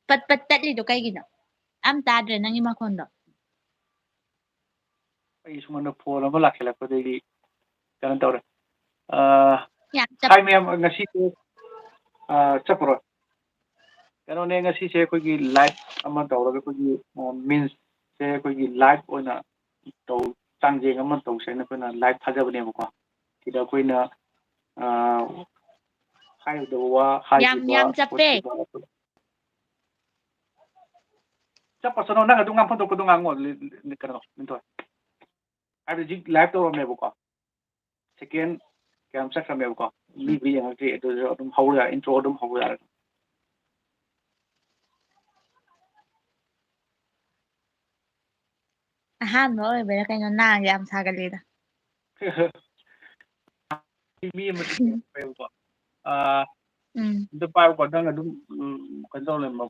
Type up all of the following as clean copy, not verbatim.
ꯄꯠ ꯄꯠ ꯇꯠꯂꯤꯗꯣ ꯀꯩꯒꯤꯅꯣ ꯑꯝ ꯇꯥꯗ꯭ꯔꯦ ꯅꯪꯒꯤ ꯃꯈꯣꯟꯗꯣ ꯑꯩ ꯁꯨꯃꯥꯏꯅ ꯐꯣꯟ ꯑꯃ ꯂꯥꯛꯁꯤꯜꯂꯛꯄꯗꯒꯤ ꯀꯩꯅꯣ ꯇꯧꯔꯦ ꯌꯥꯝ ꯍꯥꯏ ꯃꯌꯥꯝ ꯉꯁꯤꯁꯦ ꯆꯠꯄꯔꯣꯏ ꯀꯩꯅꯣꯅꯦ ꯉꯁꯤꯁꯦ ꯑꯩꯈꯣꯏꯒꯤ ꯂꯥꯏꯚ ꯑꯃ ꯇꯧꯔꯒ ꯑꯩꯈꯣꯏꯒꯤ ꯃꯤꯟꯁꯁꯦ ꯑꯩꯈꯣꯏꯒꯤ ꯂꯥꯏꯚ ꯑꯣꯏꯅ ꯆꯥꯡꯖꯦꯡ ꯑꯃ ꯇꯧꯁꯦꯅ ꯑꯩꯈꯣꯏꯅ ꯂꯥꯏꯚ ꯊꯥꯖꯕꯅꯦꯕꯀꯣ ꯁꯤꯗ ꯑꯩꯈꯣꯏꯅ ꯍꯥꯏꯒꯗꯕ ꯋꯥ ꯍꯥꯏꯈꯤꯕ ꯌꯥꯝ ꯆꯞꯄꯦ ꯈꯣꯠꯈꯤꯕ ꯆꯠꯄꯁꯅꯣ ꯅꯪ ꯑꯗꯨꯝ ꯉꯥꯡꯐꯝꯊꯣꯛꯄꯗꯣ ꯉꯥꯡꯉꯣ ꯀꯩꯅꯣ ꯂꯤꯟꯊꯣꯏ ꯍꯥꯏꯕꯗꯤ ꯍꯧꯖꯤꯛ ꯂꯥꯏꯚ ꯇꯧꯔꯝꯃꯦꯕꯀꯣ ꯁꯦꯀꯦꯟ ꯀꯌꯥꯝ ꯆꯠꯈ꯭ꯔꯃꯦꯕꯀꯣ ꯃꯤꯕꯨ ꯌꯦꯡꯉꯛꯇ꯭ꯔꯤ ꯑꯗꯨꯁꯨ ꯑꯗꯨꯝ ꯍꯧꯕ ꯌꯥꯔꯦ ꯏꯟꯇ꯭ꯔꯣ ꯑꯗꯨꯝ ꯍꯧꯕ ꯌꯥꯔꯦ ꯑꯍꯥꯟꯕ ꯑꯣꯏꯕꯩꯔꯥ ꯀꯩꯅꯣ ꯅꯥꯁꯦ ꯌꯥꯝ ꯁꯥꯒꯠꯂꯤꯗ ꯃꯤ ꯑꯃꯁꯨ ꯂꯩꯌꯦꯕꯀꯣ ꯎꯝ ꯑꯝꯇ ꯄꯥꯏꯌꯨꯀꯣ ꯅꯪ ꯑꯗꯨꯝ ꯀꯩꯅꯣ ꯇꯧ ꯂꯩꯔꯝꯃꯣ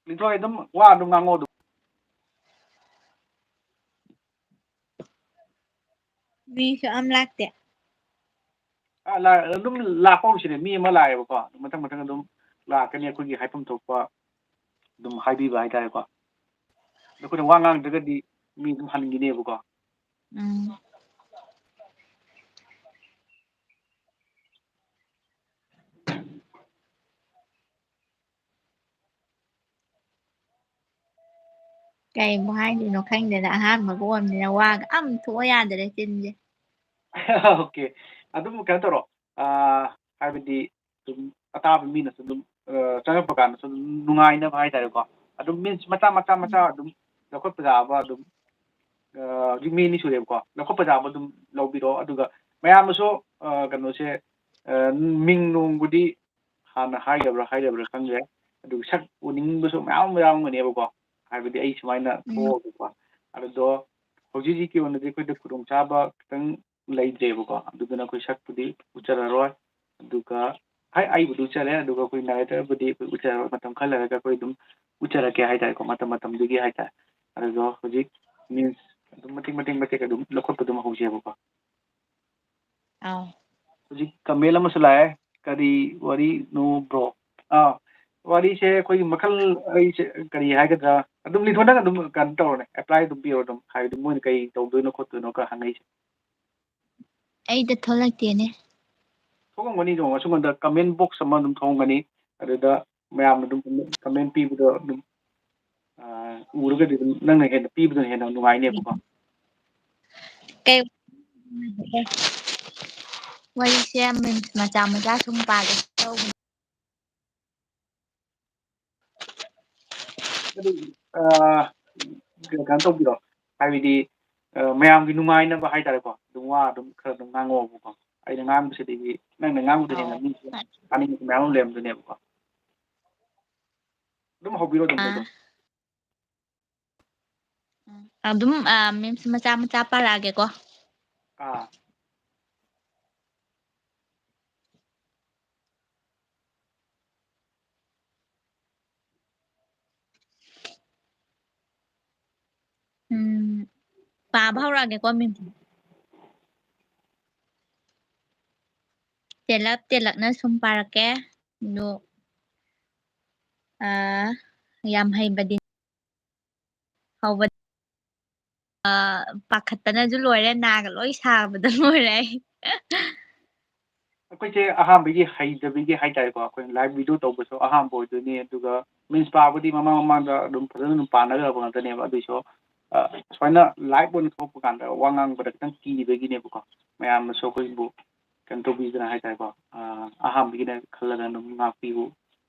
ꯂꯤꯟꯊꯣꯏ ꯑꯗꯨꯝ ꯋꯥ ꯑꯗꯨꯝ ꯉꯥꯡꯉꯣ ꯑꯗꯨꯝ ꯃꯤꯁꯨ ꯑꯝ ꯂꯥꯛꯇꯦ ꯑꯗꯨꯝ ꯂꯥꯛꯄ ꯍꯧꯁꯤꯅꯦ ꯃꯤ ꯑꯃ ꯂꯥꯛꯑꯦꯕꯀꯣ ꯃꯊꯪ ꯃꯊꯪ ꯑꯗꯨꯝ ꯂꯥꯛꯀꯅꯤ ꯑꯩꯈꯣꯏꯒꯤ ꯍꯥꯏꯐꯝ ꯊꯣꯛꯄ ꯑꯗꯨꯝ ꯍꯥꯏꯕꯤꯕ ꯍꯥꯏꯇꯥꯔꯦꯀꯣ ꯑꯗꯣ ꯑꯩꯈꯣꯏꯅ ꯋꯥ ꯉꯥꯡꯗ꯭ꯔꯒꯗꯤ ꯃꯤ ꯑꯗꯨꯝ ꯍꯟꯈꯤꯅꯦꯕꯀꯣ ꯎꯝ ꯀꯩꯕꯨ ꯍꯥꯏꯗꯣꯏꯅꯣ ꯈꯪꯗꯦꯗ ꯑꯍꯥꯟꯕꯒ ꯑꯣꯏꯕꯅꯤꯅ ꯋꯥꯒ ꯑꯝ ꯊꯣꯛꯑ ꯌꯥꯗꯔꯦ ꯆꯤꯟꯁꯦ ꯑꯣꯀꯦ ꯑꯗꯨꯝ ꯀꯩꯅꯣ ꯇꯧꯔꯣ ꯍꯥꯏꯕꯗꯤ ꯑꯗꯨꯝ ꯑꯇꯥꯕ ꯃꯤꯅꯁꯨ ꯑꯗꯨꯝ ꯆꯪꯉꯛꯄ ꯀꯥꯟꯗꯁꯨ ꯑꯗꯨꯝ ꯅꯨꯡꯉꯥꯏꯅꯕ ꯍꯥꯏꯇꯥꯔꯦꯀꯣ ꯑꯗꯨꯝ ꯃꯤꯟꯁ ꯃꯆꯥ ꯑꯗꯨꯝ ꯂꯧꯈꯠꯄ ꯌꯥꯕ ꯑꯗꯨꯝ ꯍꯧꯖꯤꯛ ꯃꯤ ꯑꯅꯤ ꯁꯨꯔꯦꯕꯀꯣ ꯂꯧꯈꯠꯄ ꯌꯥꯕ ꯑꯗꯨꯝ ꯂꯧꯕꯤꯔꯣ ꯑꯗꯨꯒ ꯃꯌꯥꯝꯅꯁꯨ ꯀꯩꯅꯣꯁꯦ ꯃꯤꯡ ꯅꯣꯡꯕꯨꯗꯤ ꯍꯥꯟꯅ ꯍꯥꯏꯗꯕ꯭ꯔꯥ ꯈꯪꯗ꯭ꯔꯦ ꯑꯗꯨꯒ ꯁꯛ ꯎꯅꯤꯡꯕꯁꯨ ꯃꯌꯥꯝ ꯑꯃ ꯌꯥꯎꯔꯝꯒꯅꯦꯕꯀꯣ ꯍꯥꯏꯕꯗꯤ ꯑꯩ ꯁꯨꯃꯥꯏꯅ ꯎꯝ ꯊꯣꯛꯑꯒꯀꯣ ꯑꯗꯨꯗꯣ ꯍꯧꯖꯤꯛ ꯍꯧꯖꯤꯛꯀꯤ ꯑꯣꯏꯅꯗꯤ ꯑꯩꯈꯣꯏꯗ ꯈꯨꯗꯣꯡꯆꯥꯕ ꯈꯤꯇꯪ ꯂꯩꯇ꯭ꯔꯦꯕꯀꯣ ꯑꯗꯨꯗꯨꯅ ꯑꯩꯈꯣꯏ ꯁꯛꯄꯨꯗꯤ ꯎꯠꯆꯔꯔꯣꯏ ꯑꯗꯨꯒ ꯑꯩꯕꯨꯗꯤ ꯎꯠꯆꯔꯦ ꯑꯗꯨꯒ ꯑꯩꯈꯣꯏ ꯅꯥꯔꯦꯇꯔꯕꯨꯗꯤ ꯑꯩꯈꯣꯏ ꯎꯠꯆꯔꯔꯣꯏ ꯃꯇꯝ ꯈꯔ ꯂꯩꯔꯒ ꯑꯩꯈꯣꯏ ꯑꯗꯨꯝ ꯎꯠꯆꯔꯛꯀꯦ ꯍꯥꯏꯇꯥꯔꯦꯀꯣ ꯃꯇꯝꯗꯨꯒꯤ ꯍꯥꯏꯇꯥꯔꯦ ꯑꯗꯨꯗꯣ ꯍꯧꯖꯤꯛ ꯃꯤꯟꯁ ꯑꯗꯨꯝ ꯃꯇꯦꯛ ꯑꯗꯨꯝ ꯂꯧꯈꯠꯄ ꯑꯗꯨꯝ ꯍꯧꯖꯦꯕꯀꯣ ꯑꯥꯎ ꯍꯧꯖꯤꯛ ꯀꯃꯦꯟ ꯑꯃꯁꯨ ꯂꯥꯛꯑꯦ ꯀꯔꯤ ꯋꯥꯔꯤꯅꯣ ꯕ꯭ꯔꯣ ꯋꯥꯔꯤꯁꯦ ꯑꯩꯈꯣꯏꯒꯤ ꯃꯈꯜ ꯑꯩꯁꯦ ꯀꯔꯤ ꯍꯥꯏꯒꯗ꯭ꯔꯥ ꯑꯗꯨꯝ ꯂꯤꯊꯣꯟ ꯅꯪ ꯑꯗꯨꯝ ꯀꯩꯅꯣ ꯇꯧꯔꯣꯅꯦ ꯑꯦꯄ꯭ꯂꯥꯏ ꯑꯗꯨꯝ ꯄꯤꯔꯣ ꯑꯗꯨꯝ ꯍꯥꯏꯕꯗꯤ ꯃꯣꯏꯅ ꯀꯩ ꯇꯧꯗꯣꯏꯅꯣ ꯈꯣꯠꯇꯣꯏꯅꯣ ꯈꯔ ꯍꯪꯉꯛꯏꯁꯦ ꯑꯩꯗ ꯊꯣꯛꯂꯛꯇꯦꯅꯦ ꯊꯣꯛꯑꯝꯒꯅꯤ ꯌꯦꯡꯉꯣ ꯁꯨꯝꯕꯗ ꯀꯃꯦꯟ ꯕꯣꯛꯁ ꯑꯃ ꯑꯗꯨꯝ ꯊꯣꯛꯑꯝꯒꯅꯤ ꯑꯗꯨꯗ ꯃꯌꯥꯝꯅ ꯑꯗꯨꯝ ꯀꯃꯦꯟ ꯄꯤꯕꯗꯣ ꯑꯗꯨꯝ ꯎꯔꯒꯗꯤ ꯑꯗꯨꯝ ꯅꯪꯅ ꯍꯦꯟꯅ ꯄꯤꯕꯗꯨꯅ ꯍꯦꯟꯅ ꯅꯨꯡꯉꯥꯏꯅꯦꯕꯀꯣ ꯀꯩ ꯋꯥꯔꯤꯁꯦ ꯃꯆꯥ ꯁꯨꯝ ꯄꯥꯒꯦ ꯇꯧꯕꯅꯦ ꯑꯗꯨ ꯀꯩꯅꯣ ꯇꯧꯕꯤꯔꯣ ꯍꯥꯏꯕꯗꯤ ꯃꯌꯥꯝꯒꯤ ꯅꯨꯡꯉꯥꯏꯅꯕ ꯍꯥꯏꯇꯥꯔꯦꯀꯣ ꯑꯗꯨꯝ ꯋꯥ ꯑꯗꯨꯝ ꯈꯔ ꯑꯗꯨꯝ ꯉꯥꯡꯉꯛꯑꯣꯕꯀꯣ ꯑꯩꯅ ꯉꯥꯡꯕꯁꯤꯗꯒꯤ ꯅꯪꯅ ꯉꯥꯡꯕꯗ ꯑꯥꯎ ꯍꯦꯟꯅ ꯃꯤꯁꯦ ꯇꯥꯅꯤꯡꯕ ꯃꯌꯥꯝ ꯑꯃ ꯂꯩꯔꯝꯗꯣꯏꯅꯦꯕꯀꯣ ꯑꯗꯨꯝ ꯍꯧꯕꯤꯔꯣ ꯑꯗꯨꯝ ꯑꯥ ꯑꯗꯨꯝ ꯃꯤꯝꯁ ꯃꯆꯥ ꯄꯥꯔꯛꯑꯒꯦꯀꯣ ꯑꯥ ꯄꯥꯕ ꯍꯧꯔꯛꯑꯒꯦꯀꯣ ꯃꯤꯝꯁ ꯇꯦꯜꯂꯞꯅ ꯁꯨꯝ ꯄꯥꯔꯛꯀꯦ ꯑꯗꯣ ꯌꯥꯝ ꯍꯩꯕꯗꯤ ꯍꯧꯕ ꯄꯥꯈꯠꯄꯅꯁꯨ ꯂꯣꯏꯔꯦ ꯅꯥꯒ ꯂꯣꯏ ꯁꯥꯕꯗ ꯂꯣꯏꯔꯦ ꯑꯩ ꯑꯩꯈꯣꯏꯁꯦ ꯑꯍꯥꯟꯕꯒꯤ ꯍꯩꯇꯕꯒꯤ ꯍꯥꯏꯇꯥꯔꯦꯀꯣ ꯑꯩꯈꯣꯏꯅ ꯂꯥꯏꯚ ꯚꯤꯗꯤꯑꯣ ꯇꯧꯕꯁꯨ ꯑꯍꯥꯟꯕ ꯑꯣꯏꯗꯣꯏꯅꯤ ꯑꯗꯨꯒ ꯃꯤꯟꯁ ꯄꯥꯕꯗꯤ ꯃꯃꯥꯡꯗ ꯑꯗꯨꯝ ꯐꯖꯅ ꯑꯗꯨꯝ ꯄꯥꯅꯈ꯭ꯔꯕ ꯉꯥꯛꯇꯅꯦꯕ ꯑꯗꯨꯏꯁꯨ ꯁꯨꯃꯥꯏꯅ ꯂꯥꯏꯚ ꯑꯣꯏꯅ ꯊꯣꯛꯄ ꯀꯥꯟꯗ ꯋꯥ ꯉꯥꯡꯕꯗ ꯈꯤꯇꯪ ꯀꯤꯕꯒꯤꯅꯦꯕꯀꯣ ꯃꯌꯥꯝꯅꯁꯨ ꯑꯩꯈꯣꯏꯕꯨ ꯀꯩꯅꯣ ꯇꯧꯕꯤꯗꯅ ꯍꯥꯏꯇꯥꯔꯦꯀꯣ ꯑꯍꯥꯟꯕꯒꯤꯅ ꯈꯜꯂꯒ ꯑꯗꯨꯝ ꯉꯥꯛꯄꯤꯌꯨ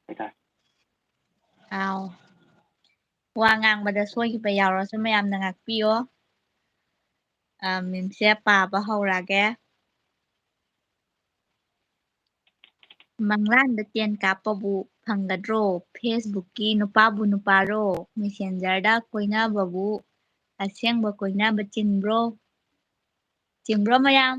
ꯍꯥꯏꯇꯥꯔꯦ ꯑꯥꯎ ꯋꯥ ꯉꯥꯡꯕꯗ ꯁꯣꯏꯈꯤꯕ ꯌꯥꯎꯔꯁꯨ ꯃꯌꯥꯝꯅ ꯉꯥꯛꯄꯤꯌꯣ ꯃꯤꯝꯁꯦ ꯄꯥꯕ ꯍꯧꯔꯛꯑꯒꯦ ꯃꯪꯂꯥꯟꯗ ꯇꯦꯟ ꯀꯥꯞꯄꯕꯨ ꯐꯪꯒꯗ꯭ꯔꯣ ꯐꯦꯁꯕꯨꯛꯀꯤ ꯅꯨꯄꯥꯕꯨ ꯅꯨꯄꯥꯔꯣ ꯃꯦꯁꯦꯟꯖꯔꯗ ꯀꯣꯏꯅꯕꯕꯨ ꯑꯁꯦꯡꯕ ꯀꯣꯏꯅꯕ ꯆꯤꯡꯕ꯭ꯔꯣ ꯃꯌꯥꯝ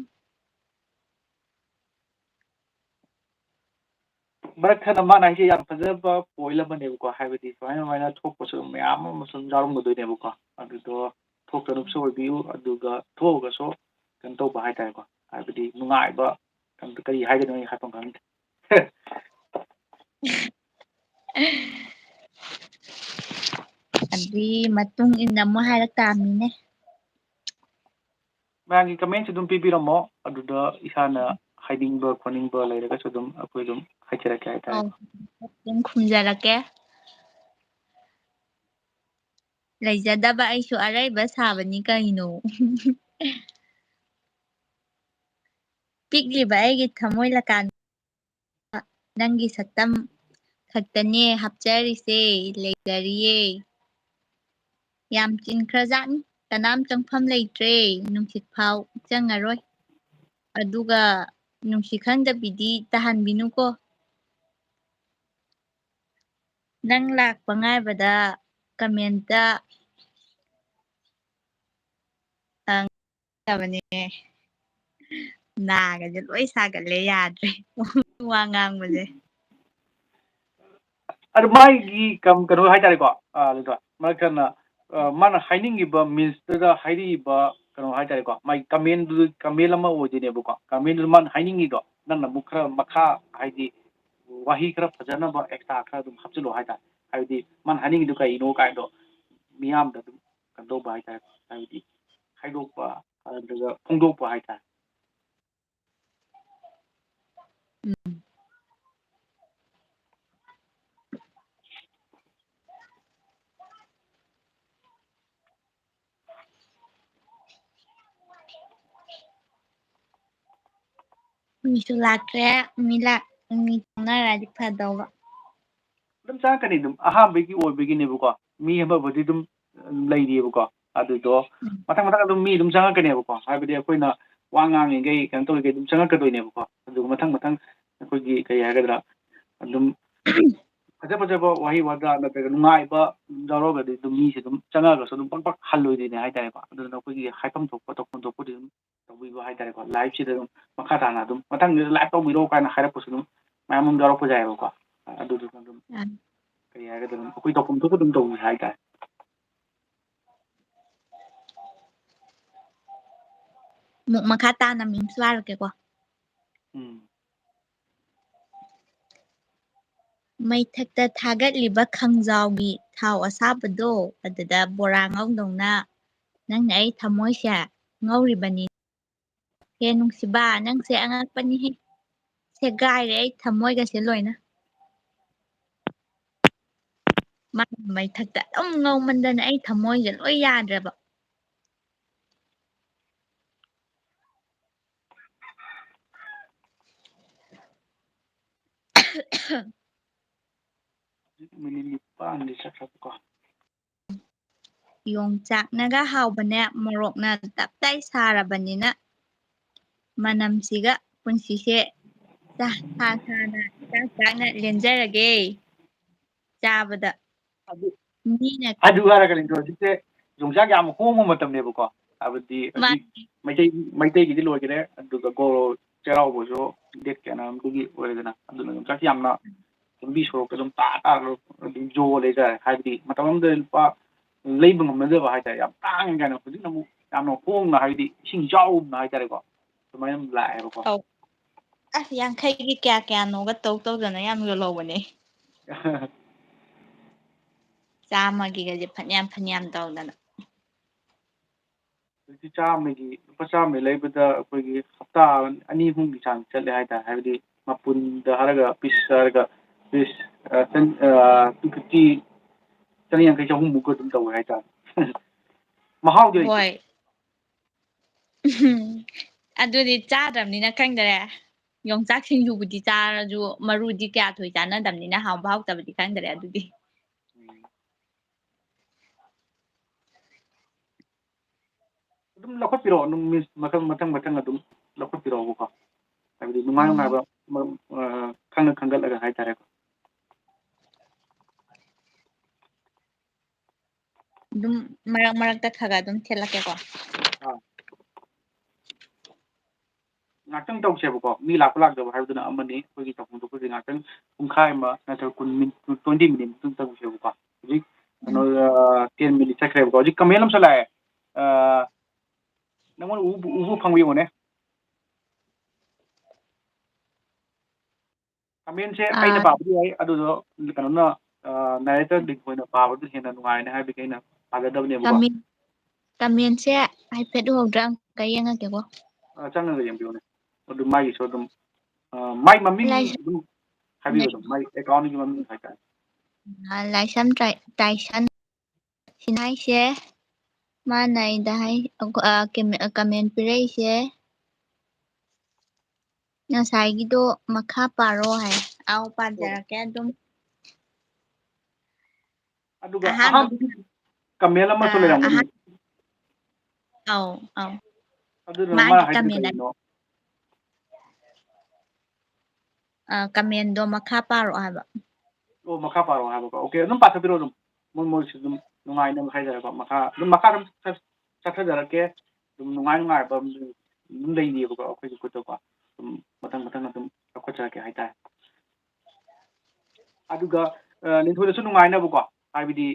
ꯃꯔꯛ ꯊꯠꯅ ꯃꯥꯅ ꯍꯥꯏꯁꯦ ꯌꯥꯝ ꯐꯖꯕ ꯄꯣꯏꯟ ꯑꯃꯅꯦꯕꯀꯣ ꯍꯥꯏꯕꯗꯤ ꯁꯨꯃꯥꯏꯅ ꯊꯣꯛꯄꯁꯨ ꯃꯌꯥꯝ ꯑꯃ ꯁꯨꯝ ꯌꯥꯎꯔꯝꯒꯗꯣꯏꯅꯦꯕꯀꯣ ꯑꯗꯨꯗꯣ ꯊꯣꯛꯇꯅꯕꯁꯨ ꯑꯣꯏꯕꯤꯌꯨ ꯑꯗꯨꯒ ꯊꯣꯛꯑꯒꯁꯨ ꯀꯩꯅꯣ ꯇꯧꯕ ꯍꯥꯏꯇꯥꯔꯦꯀꯣ ꯍꯥꯏꯕꯗꯤ ꯅꯨꯡꯉꯥꯏꯕ ꯀꯔꯤ ꯍꯥꯏꯒꯅꯣ ꯑꯩ ꯍꯥꯏꯐꯝ ꯈꯪꯗꯦ ꯑꯗꯨꯒꯤ ꯃꯇꯨꯡ ꯏꯟꯅ ꯑꯃꯨꯛ ꯍꯥꯏꯔꯛ ꯇꯥꯕꯅꯤꯅꯦ ꯃꯌꯥꯝꯒꯤ ꯀꯃꯦꯟꯁꯨ ꯑꯗꯨꯝ ꯄꯤꯕꯤꯔꯝꯃꯣ ꯑꯗꯨꯗ ꯏꯁꯥꯅ ꯍꯥꯏꯅꯤꯡꯕ ꯈꯣꯠꯅꯤꯡꯕ ꯂꯩꯔꯒꯁꯨ ꯑꯗꯨꯝ ꯑꯩꯈꯣꯏ ꯑꯗꯨꯝ ꯍꯥꯏꯖꯔꯛꯀꯦ ꯑꯧ ꯍꯥꯏꯇꯥꯔꯦꯀꯣ ꯑꯗꯨꯝ ꯈꯨꯝꯖꯔꯛꯀꯦ ꯂꯩꯖꯗꯕ ꯑꯩꯁꯨ ꯑꯔꯩꯕ ꯁꯥꯕꯅꯤ ꯀꯩꯅꯣ ꯄꯤꯛꯂꯤꯕ ꯑꯩꯒꯤ ꯊꯃꯣꯏ ꯂꯀꯥꯟ ꯅꯪꯒꯤ ꯁꯛꯇꯝ ꯈꯛꯇꯅꯦ ꯍꯥꯞꯆꯔꯤꯁꯦ ꯂꯩꯖꯔꯤꯌꯦ ꯌꯥꯝ ꯆꯤꯟꯈ꯭ꯔꯖꯥꯠꯅꯤ ꯀꯅꯥꯝ ꯆꯪꯐꯝ ꯂꯩꯇ꯭ꯔꯦ ꯅꯨꯡꯁꯤꯠ ꯐꯥꯎ ꯆꯪꯉꯔꯣꯏ ꯑꯗꯨꯒ ꯅꯨꯡꯁꯤ ꯈꯪꯗꯕꯤꯗꯤ ꯇꯥꯍꯟꯕꯤꯅꯨꯀꯣ ꯅꯪ ꯂꯥꯛꯄ ꯉꯥꯏꯕꯗ ꯀꯃꯦꯟꯇ ꯕꯅꯦ ꯅꯥꯒꯁꯦ ꯂꯣꯏ ꯁꯥꯒꯠꯂꯦ ꯌꯥꯗ꯭ꯔꯦ ꯋꯥ ꯉꯥꯡꯕꯁꯦ ꯑꯗꯨ ꯃꯥꯒꯤ ꯀꯩꯅꯣ ꯍꯥꯏꯇꯥꯔꯦꯀꯣ ꯑꯗꯨꯗ ꯃꯔꯛ ꯊꯠꯅ ꯃꯥꯅ ꯍꯥꯏꯅꯤꯡꯉꯤꯕ ꯃꯤꯟꯁꯇꯨꯗ ꯍꯥꯏꯔꯛꯏꯕ ꯀꯩꯅꯣ ꯍꯥꯏꯇꯥꯔꯦꯀꯣ ꯃꯥꯒꯤ ꯀꯃꯦꯟ ꯑꯃ ꯑꯣꯏꯗꯣꯏꯅꯦꯕꯀꯣ ꯀꯃꯦꯟꯗꯨ ꯃꯥꯅ ꯍꯥꯏꯅꯤꯡꯉꯤꯗꯣ ꯅꯪꯅ ꯑꯃꯨꯛ ꯈꯔ ꯃꯈꯥ ꯍꯥꯏꯗꯤ ꯋꯥꯍꯩ ꯈꯔ ꯐꯖꯅꯕ ꯑꯦꯛꯁꯇ꯭ꯔꯥ ꯈꯔ ꯑꯗꯨꯝ ꯍꯥꯞꯆꯤꯜꯂꯣ ꯍꯥꯏꯇꯥꯔꯦ ꯍꯥꯏꯕꯗꯤ ꯃꯥꯅ ꯍꯥꯏꯅꯤꯡꯉꯤꯗꯣ ꯀꯩꯅꯣ ꯀꯥꯏꯗꯣ ꯃꯤꯌꯥꯝꯗ ꯑꯗꯨꯝ ꯀꯩꯅꯣ ꯇꯧꯕ ꯍꯥꯏꯇꯥꯔꯦ ꯍꯥꯏꯕꯗꯤ ꯍꯥꯏꯗꯣꯛꯄ ꯑꯗꯨꯒ ꯐꯣꯡꯗꯣꯛꯄ ꯍꯥꯏꯇꯥꯔꯦ ꯎꯝ ꯃꯤꯁꯨ ꯂꯥꯛꯇ꯭ꯔꯦ ꯃꯤ ꯆꯪꯅꯔꯗꯤ ꯐꯗꯧꯕ ꯑꯗꯨꯝ ꯆꯪꯉꯛꯀꯅꯤ ꯑꯗꯨꯝ ꯑꯍꯥꯟꯕꯒꯤ ꯑꯣꯏꯕꯒꯤꯅꯦꯕꯀꯣ ꯃꯤ ꯑꯃꯕꯨꯗꯤ ꯑꯗꯨꯝ ꯂꯩꯔꯤꯑꯕꯀꯣ ꯑꯗꯨꯗꯣ ꯃꯊꯪ ꯃꯊꯪ ꯑꯗꯨꯝ ꯃꯤ ꯑꯗꯨꯝ ꯆꯪꯉꯛꯀꯅꯦꯕꯀꯣ ꯍꯥꯏꯕꯗꯤ ꯑꯩꯈꯣꯏꯅ ꯋꯥ ꯉꯥꯡꯉꯤꯈꯩ ꯀꯩꯅꯣ ꯇꯧꯔꯤꯈꯩ ꯑꯗꯨꯝ ꯆꯪꯉꯛꯀꯗꯣꯏꯅꯦꯕꯀꯣ ꯑꯗꯨꯒ ꯃꯊꯪ ꯃꯊꯪ ꯑꯩꯈꯣꯏꯒꯤ ꯀꯩ ꯍꯥꯏꯒꯗ꯭ꯔꯥ ꯑꯗꯨꯝ ꯐꯖ ꯐꯖꯕ ꯋꯥꯍꯩ ꯋꯥꯇꯥ ꯅꯠꯇ꯭ꯔꯒ ꯅꯨꯡꯉꯥꯏꯕ ꯌꯥꯎꯔꯒꯗꯤ ꯑꯗꯨꯝ ꯃꯤꯁꯦ ꯑꯗꯨꯝ ꯆꯪꯉꯛꯑꯒꯁꯨ ꯑꯗꯨꯝ ꯄꯛ ꯍꯜꯂꯣꯏꯗꯣꯏꯅꯦ ꯍꯥꯏꯇꯥꯔꯦꯀꯣ ꯑꯗꯨꯅ ꯑꯩꯈꯣꯏꯒꯤ ꯍꯥꯏꯐꯝ ꯊꯣꯛꯄ ꯇꯧꯐꯝ ꯊꯣꯛꯄꯗꯤ ꯑꯗꯨꯝ ꯇꯧꯕꯤꯕ ꯍꯥꯏꯇꯥꯔꯦꯀꯣ ꯂꯥꯏꯐꯁꯤꯗ ꯑꯗꯨꯝ ꯃꯈꯥ ꯇꯥꯅ ꯑꯗꯨꯝ ꯃꯊꯪꯁꯤꯗ ꯂꯥꯏꯚ ꯇꯧꯕꯤꯔꯛꯑꯣ ꯀꯥꯏꯅ ꯍꯥꯏꯔꯛꯄꯁꯨ ꯑꯗꯨꯝ ꯃꯌꯥꯝ ꯑꯃ ꯌꯥꯎꯔꯛꯄ ꯌꯥꯏꯑꯕꯀꯣ ꯑꯗꯨꯗꯨꯅ ꯑꯗꯨꯝ ꯀꯔꯤ ꯍꯥꯏꯒꯗꯅꯣ ꯑꯩꯈꯣꯏ ꯇꯧꯐꯝ ꯊꯣꯛꯄ ꯑꯗꯨꯝ ꯇꯧꯁꯦ ꯍꯥꯏꯇꯥꯔꯦ ꯑꯃꯨꯛ ꯃꯈꯥ ꯇꯥꯅ ꯃꯤꯝꯁ ꯄꯥꯔꯛꯀꯦꯀꯣ ꯎꯝ ꯃꯩꯊꯛꯇ ꯊꯥꯒꯠꯂꯤꯕ ꯈꯪꯖꯥꯎꯒꯤ ꯊꯥꯎ ꯑꯁꯥꯕꯗꯣ ꯑꯗꯨꯗ ꯕꯣꯔꯥ ꯉꯧꯗꯧꯅ ꯅꯪꯅ ꯑꯩ ꯊꯃꯣꯏꯁꯦ ꯉꯧꯔꯤꯕꯅꯤ ꯍꯦ ꯅꯨꯡꯁꯤꯕ ꯅꯪꯁꯦ ꯑꯉꯛꯄꯅꯤꯍꯦ ꯁꯦꯒꯥꯏꯔꯦ ꯑꯩ ꯊꯝꯃꯣꯏꯒꯁꯦ ꯂꯣꯏꯅ ꯃꯥ ꯃꯩꯊꯛꯇ ꯑꯗꯨꯝ ꯉꯧꯃꯟꯗꯅ ꯑꯩ ꯊꯝꯃꯣꯏꯁꯦ ꯂꯣꯏ ꯌꯥꯗ꯭ꯔꯕ ꯃꯤꯅꯤꯠ ꯅꯤꯄꯥꯟꯗꯤ ꯆꯠꯈ꯭ꯔꯕꯀꯣ ꯌꯣꯡꯆꯥꯛꯅꯒ ꯍꯥꯎꯕꯅꯦ ꯃꯣꯔꯣꯛꯅ ꯇꯞ ꯇꯥꯏ ꯁꯥꯔꯕꯅꯤꯅ ꯃꯅꯝꯁꯤꯒ ꯄꯨꯟꯁꯤꯁꯦ ꯁꯥ ꯁꯥꯅ ꯆꯥꯛꯅ ꯂꯦꯟꯖꯔꯒꯦ ꯆꯥꯕꯗ ꯃꯤꯅ ꯑꯗꯨ ꯍꯥꯏꯔꯒ ꯍꯧꯖꯤꯛꯁꯦ ꯌꯣꯡꯆꯥꯛ ꯌꯥꯝ ꯍꯣꯡꯕ ꯃꯇꯝꯅꯦꯕꯀꯣ ꯍꯥꯏꯕꯗꯤ ꯍꯧꯖꯤꯛ ꯃꯩꯇꯩꯒꯤꯗꯤ ꯂꯣꯏꯈꯔꯦ ꯑꯗꯨꯒ ꯆꯩꯔꯥꯎꯕꯁꯨ ꯗꯦꯠ ꯀꯌꯥꯅꯣꯝꯗꯒꯤ ꯑꯣꯏꯔꯦꯗꯅ ꯑꯗꯨꯅ ꯌꯣꯡꯆꯥꯛꯁꯤ ꯌꯥꯝꯅ ꯂꯝꯕꯤ ꯁꯣꯔꯣꯛꯇ ꯑꯗꯨꯝ ꯑꯗꯨꯝ ꯌꯣꯜꯂꯦ ꯍꯥꯏꯇꯥꯔꯦ ꯍꯥꯏꯕꯗꯤ ꯃꯇꯝ ꯑꯃꯗ ꯂꯨꯄꯥ ꯂꯩꯕ ꯉꯝꯅꯗꯕ ꯍꯥꯏꯇꯥꯔꯦ ꯌꯥꯝ ꯇꯥꯡꯉꯦ ꯀꯥꯏꯅ ꯍꯧꯖꯤꯛꯅ ꯑꯃꯨꯛ ꯌꯥꯝꯅ ꯍꯣꯡꯅ ꯍꯥꯏꯕꯗꯤ ꯏꯁꯤꯡ ꯆꯥꯎꯅ ꯍꯥꯏꯇꯥꯔꯦꯀꯣ ꯑꯗꯨꯃꯥꯏꯅ ꯂꯥꯛꯑꯦꯕꯀꯣ ꯑꯧ ꯑꯁ ꯌꯥꯡꯈꯩꯒꯤ ꯀꯌꯥ ꯀꯌꯥꯅꯣꯒ ꯇꯧꯗꯅ ꯌꯥꯝ ꯌꯣꯜꯍꯧꯕꯅꯦ ꯆꯥꯝꯃꯒꯤꯒꯁꯦ ꯐꯅꯌꯥꯝ ꯐꯅꯌꯥꯝ ꯇꯧꯗꯅ ꯍꯧꯖꯤꯛꯇꯤ ꯆꯥꯝꯃꯒꯤ ꯂꯨꯄꯥ ꯆꯥꯝꯃꯒꯤ ꯂꯩꯕꯗ ꯑꯩꯈꯣꯏꯒꯤ ꯍꯞꯇꯥ ꯑꯅꯤ ꯑꯍꯨꯝꯒꯤ ꯆꯥꯡ ꯆꯠꯂꯦ ꯍꯥꯏꯇꯥꯔꯦ ꯍꯥꯏꯕꯗꯤ ꯃꯄꯨꯟꯗ ꯍꯥꯏꯔꯒ ꯄꯤꯁ ꯍꯥꯏꯔꯒ ꯄꯤꯁ 250 150 200 ꯑꯗꯨꯝ ꯇꯧꯋꯦ ꯍꯥꯏꯇꯥꯔꯦ ꯃꯍꯥꯎꯗꯤ ꯂꯩꯇꯦ ꯍꯣꯏ ꯑꯗꯨꯗꯤ ꯆꯥꯗ꯭ꯔꯕꯅꯤꯅ ꯈꯪꯗꯔꯦ ꯌꯣꯡꯆꯥꯛ ꯁꯤꯡꯖꯨꯕꯨꯗꯤ ꯆꯥꯔꯁꯨ ꯃꯔꯨꯗꯤ ꯀꯌꯥ ꯊꯣꯏ ꯆꯥꯟꯅꯗꯕꯅꯤꯅ ꯍꯥꯎꯕ ꯍꯥꯎꯇꯕꯗꯤ ꯈꯪꯗꯔꯦ ꯑꯗꯨꯗꯤ ꯑꯗꯨꯝ ꯂꯧꯈꯠꯄꯤꯔꯛꯑꯣ ꯑꯗꯨꯝ ꯃꯤꯁ ꯃꯊꯪ ꯑꯗꯨꯝ ꯂꯧꯈꯠꯄꯤꯔꯛꯑꯣꯕꯀꯣ ꯍꯥꯏꯕꯗꯤ ꯅꯨꯡꯉꯥꯏꯕ ꯈꯪꯒꯠꯂꯒ ꯍꯥꯏꯇꯥꯔꯦꯀꯣ ꯑꯗꯨꯝ ꯃꯔꯛꯇ ꯈꯒ ꯑꯗꯨꯝ ꯊꯦꯠꯂꯛꯀꯦꯀꯣ ꯉꯥꯛꯇꯪ ꯇꯧꯁꯦꯕꯀꯣ ꯃꯤ ꯂꯥꯛꯄ ꯂꯥꯛꯇꯕ ꯍꯥꯏꯕꯗꯨꯅ ꯑꯃꯅꯤ ꯑꯩꯈꯣꯏꯒꯤ ꯇꯧꯐꯝ ꯊꯣꯛꯄꯁꯦ ꯉꯥꯛꯇꯪ ꯄꯨꯡꯈꯥꯏ ꯑꯃ ꯅꯠꯇ꯭ꯔꯒ 20 ꯃꯤꯅꯤꯠ ꯃꯇꯨꯡ ꯇꯧꯁꯦꯕꯀꯣ ꯍꯧꯖꯤꯛ ꯀꯩꯅꯣ 10 ꯃꯤꯅꯤꯠ ꯆꯠꯈ꯭ꯔꯦꯕꯀꯣ ꯍꯧꯖꯤꯛ ꯀꯃꯦꯟ ꯑꯃꯁꯨ ꯂꯥꯛꯑꯦ ꯅꯪꯉꯣꯟꯗ ꯎꯕ ꯐꯪꯕꯤꯌꯣꯅꯦ ꯀꯃꯦꯟꯁꯦ ꯑꯩꯅ ꯄꯥꯕꯗꯤ ꯌꯥꯏ ꯑꯗꯨꯗꯣ ꯀꯩꯅꯣꯅ ꯅꯔꯦꯇꯔ ꯂꯤꯡ ꯑꯣꯏꯅ ꯄꯥꯕꯗꯨ ꯍꯦꯟꯅ ꯅꯨꯡꯉꯥꯏꯅ ꯍꯥꯏꯕꯒꯤ ꯑꯩꯅ ꯄꯥꯖꯗꯕꯅꯦꯕꯀꯣ ꯀꯃꯦꯟꯁꯦ ꯍꯥꯏꯐꯦꯠ ꯎꯍꯧꯗ꯭ꯔꯥ ꯑꯃꯨꯛꯀ ꯌꯦꯡꯉꯛꯀꯦꯀꯣ ꯆꯪꯉꯒ ꯌꯦꯡꯕꯤꯌꯨꯅꯦ ꯑꯗꯨ ꯃꯥꯒꯤꯁꯨ ꯑꯗꯨꯝ ꯃꯥꯏ ꯃꯃꯤꯡ ꯑꯗꯨꯝ ꯍꯥꯏꯕꯤꯌꯨ ꯑꯗꯨꯝ ꯃꯥꯏ ꯑꯦꯀꯥꯎꯟꯒꯤ ꯃꯃꯤꯡ ꯍꯥꯏꯇꯥꯔꯦ ꯂꯥꯏꯁ꯭ꯔꯝ ꯇꯥꯏꯁꯟ ꯁꯤꯅ ꯍꯥꯏꯁꯦ ꯃꯥꯅ ꯑꯩꯗ ꯀꯃꯦꯟ ꯄꯤꯔꯛꯏꯁꯦ ꯉꯁꯥꯏꯒꯤꯗꯣ ꯃꯈꯥ ꯄꯥꯔꯣ ꯍꯥꯏ ꯄꯥꯖꯔꯛꯀꯦ ꯑꯗꯨꯝ ꯑꯗꯨꯒ ꯑꯍꯥꯟꯕꯒꯤ ꯀꯃꯦꯟ ꯑꯃꯁꯨ ꯂꯩꯔꯝꯒꯅꯤ ꯑꯧ ꯑꯗꯨꯅ ꯃꯥ ꯃꯥꯒꯤ ꯍꯥꯏꯁꯤꯅ ꯀꯃꯦꯟ ꯀꯔꯤꯅꯣ ꯀꯃꯦꯟꯗꯣ ꯃꯈꯥ ꯄꯥꯔꯛꯑꯣ ꯍꯥꯏꯕ ꯑꯣ ꯃꯈꯥ ꯄꯥꯔꯛꯑꯣ ꯍꯥꯏꯕꯀꯣ ꯑꯣꯀꯦ ꯑꯗꯨꯝ ꯄꯥꯊꯕꯤꯔꯣ ꯑꯗꯨꯝ ꯃꯣꯏꯁꯨ ꯑꯗꯨꯝ ꯅꯨꯡꯉꯥꯏꯅꯕ ꯍꯥꯏꯇꯥꯔꯦꯀꯣ ꯃꯈꯥ ꯑꯗꯨꯝ ꯆꯠꯊꯖꯔꯛꯀꯦ ꯑꯗꯨꯝ ꯅꯨꯡꯉꯥꯏꯕ ꯑꯗꯨꯝ ꯂꯩꯅꯦꯕꯀꯣ ꯑꯩꯈꯣꯏꯒꯤ ꯈꯨꯠꯇꯀꯣ ꯑꯗꯨꯝ ꯃꯊꯪ ꯑꯗꯨꯝ ꯂꯧꯈꯠꯆꯔꯛꯀꯦ ꯍꯥꯏꯇꯥꯔꯦ ꯑꯗꯨꯒ ꯂꯤꯟꯊꯣꯏꯗꯁꯨ ꯅꯨꯡꯉꯥꯏꯅꯕꯀꯣ ꯍꯥꯏꯕꯗꯤ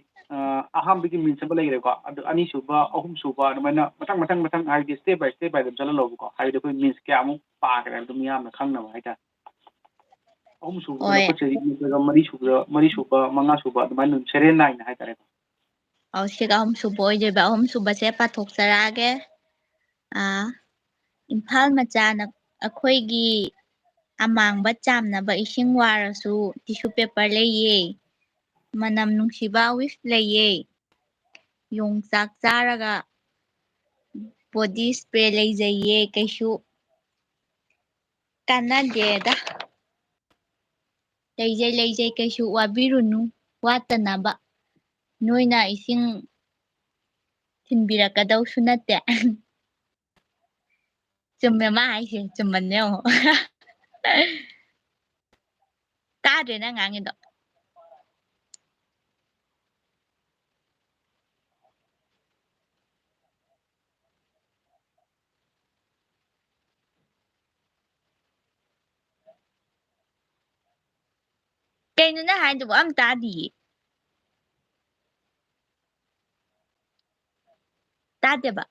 ꯑꯍꯥꯟꯕꯒꯤ ꯃꯤꯟꯁ ꯑꯃ ꯂꯩꯔꯦꯀꯣ ꯑꯗꯨ ꯑꯅꯤꯁꯨꯕ ꯑꯍꯨꯝꯁꯨꯕ ꯑꯗꯨꯃꯥꯏꯅ ꯃꯊꯪ ꯍꯥꯏꯕꯗꯤ ꯁ꯭ꯇꯦꯞ ꯕꯥꯏ ꯁ꯭ꯇꯦꯞ ꯑꯗꯨꯝ ꯆꯠꯍꯜꯂꯣꯕꯀꯣ ꯍꯥꯏꯕꯗꯤ ꯑꯩꯈꯣꯏ ꯃꯤꯟꯁ ꯀꯌꯥꯃꯨꯛ ꯄꯥꯈ꯭ꯔꯦ ꯍꯥꯏꯕꯗꯨ ꯃꯤꯌꯥꯝꯅ ꯈꯪꯅꯕ ꯍꯥꯏꯇꯥꯔꯦ ꯑꯍꯨꯝꯁꯨꯕꯗ ꯍꯣꯏ ꯂꯧꯈꯠꯆꯔꯤ ꯅꯠꯇ꯭ꯔꯒ ꯃꯔꯤꯁꯨꯕ ꯃꯉꯥꯁꯨꯕ ꯑꯗꯨꯃꯥꯏꯅ ꯑꯗꯨꯝ ꯁꯦꯔꯦꯜ ꯅꯥꯏꯅ ꯍꯥꯏꯇꯥꯔꯦꯀꯣ ꯁꯤꯒ ꯑꯍꯨꯝꯁꯨꯕ ꯑꯣꯏꯗꯣꯏꯕ ꯑꯍꯨꯝꯁꯨꯕꯁꯦ ꯄꯥꯊꯣꯛꯆꯔꯛꯑꯒꯦ ꯏꯝꯐꯥꯜ ꯃꯆꯥꯅ ꯑꯩꯈꯣꯏꯒꯤ ꯑꯃꯥꯡꯕ ꯆꯥꯝꯅꯕ ꯏꯁꯤꯡ ꯋꯥꯔꯁꯨ ꯇꯤꯁꯨ ꯄꯦꯄꯔ ꯂꯩꯌꯦ ꯃꯅꯝ ꯅꯨꯡꯁꯤꯕ ꯋꯤꯛꯁ ꯂꯩꯌꯦ ꯌꯣꯡꯆꯥꯛ ꯆꯥꯔꯒ ꯕꯣꯗꯤ ꯏꯁꯄ꯭ꯔꯦ ꯂꯩꯖꯩꯌꯦ ꯀꯩꯁꯨ ꯀꯥꯟꯅꯗꯦꯗ ꯂꯩꯖꯩ ꯀꯩꯁꯨ ꯋꯥꯕꯤꯔꯨꯅꯨ ꯋꯥꯠꯇꯅꯕ ꯅꯣꯏꯅ ꯏꯁꯤꯡ ꯊꯤꯟꯕꯤꯔꯛꯀꯗꯧꯁꯨ ꯅꯠꯇꯦ ꯆꯨꯝꯃꯦ ꯃꯥ ꯍꯥꯏꯁꯦ ꯆꯨꯝꯕꯅꯦ ꯌꯦꯡꯉꯣ ꯇꯥꯗ꯭ꯔꯦ ꯅꯪ ꯉꯥꯡꯉꯤꯗꯣ ꯀꯩꯅꯣ ꯅꯪ ꯍꯥꯏꯗꯨꯕꯣ ꯑꯝ ꯇꯥꯗꯤꯌꯦ ꯇꯥꯗꯦꯕ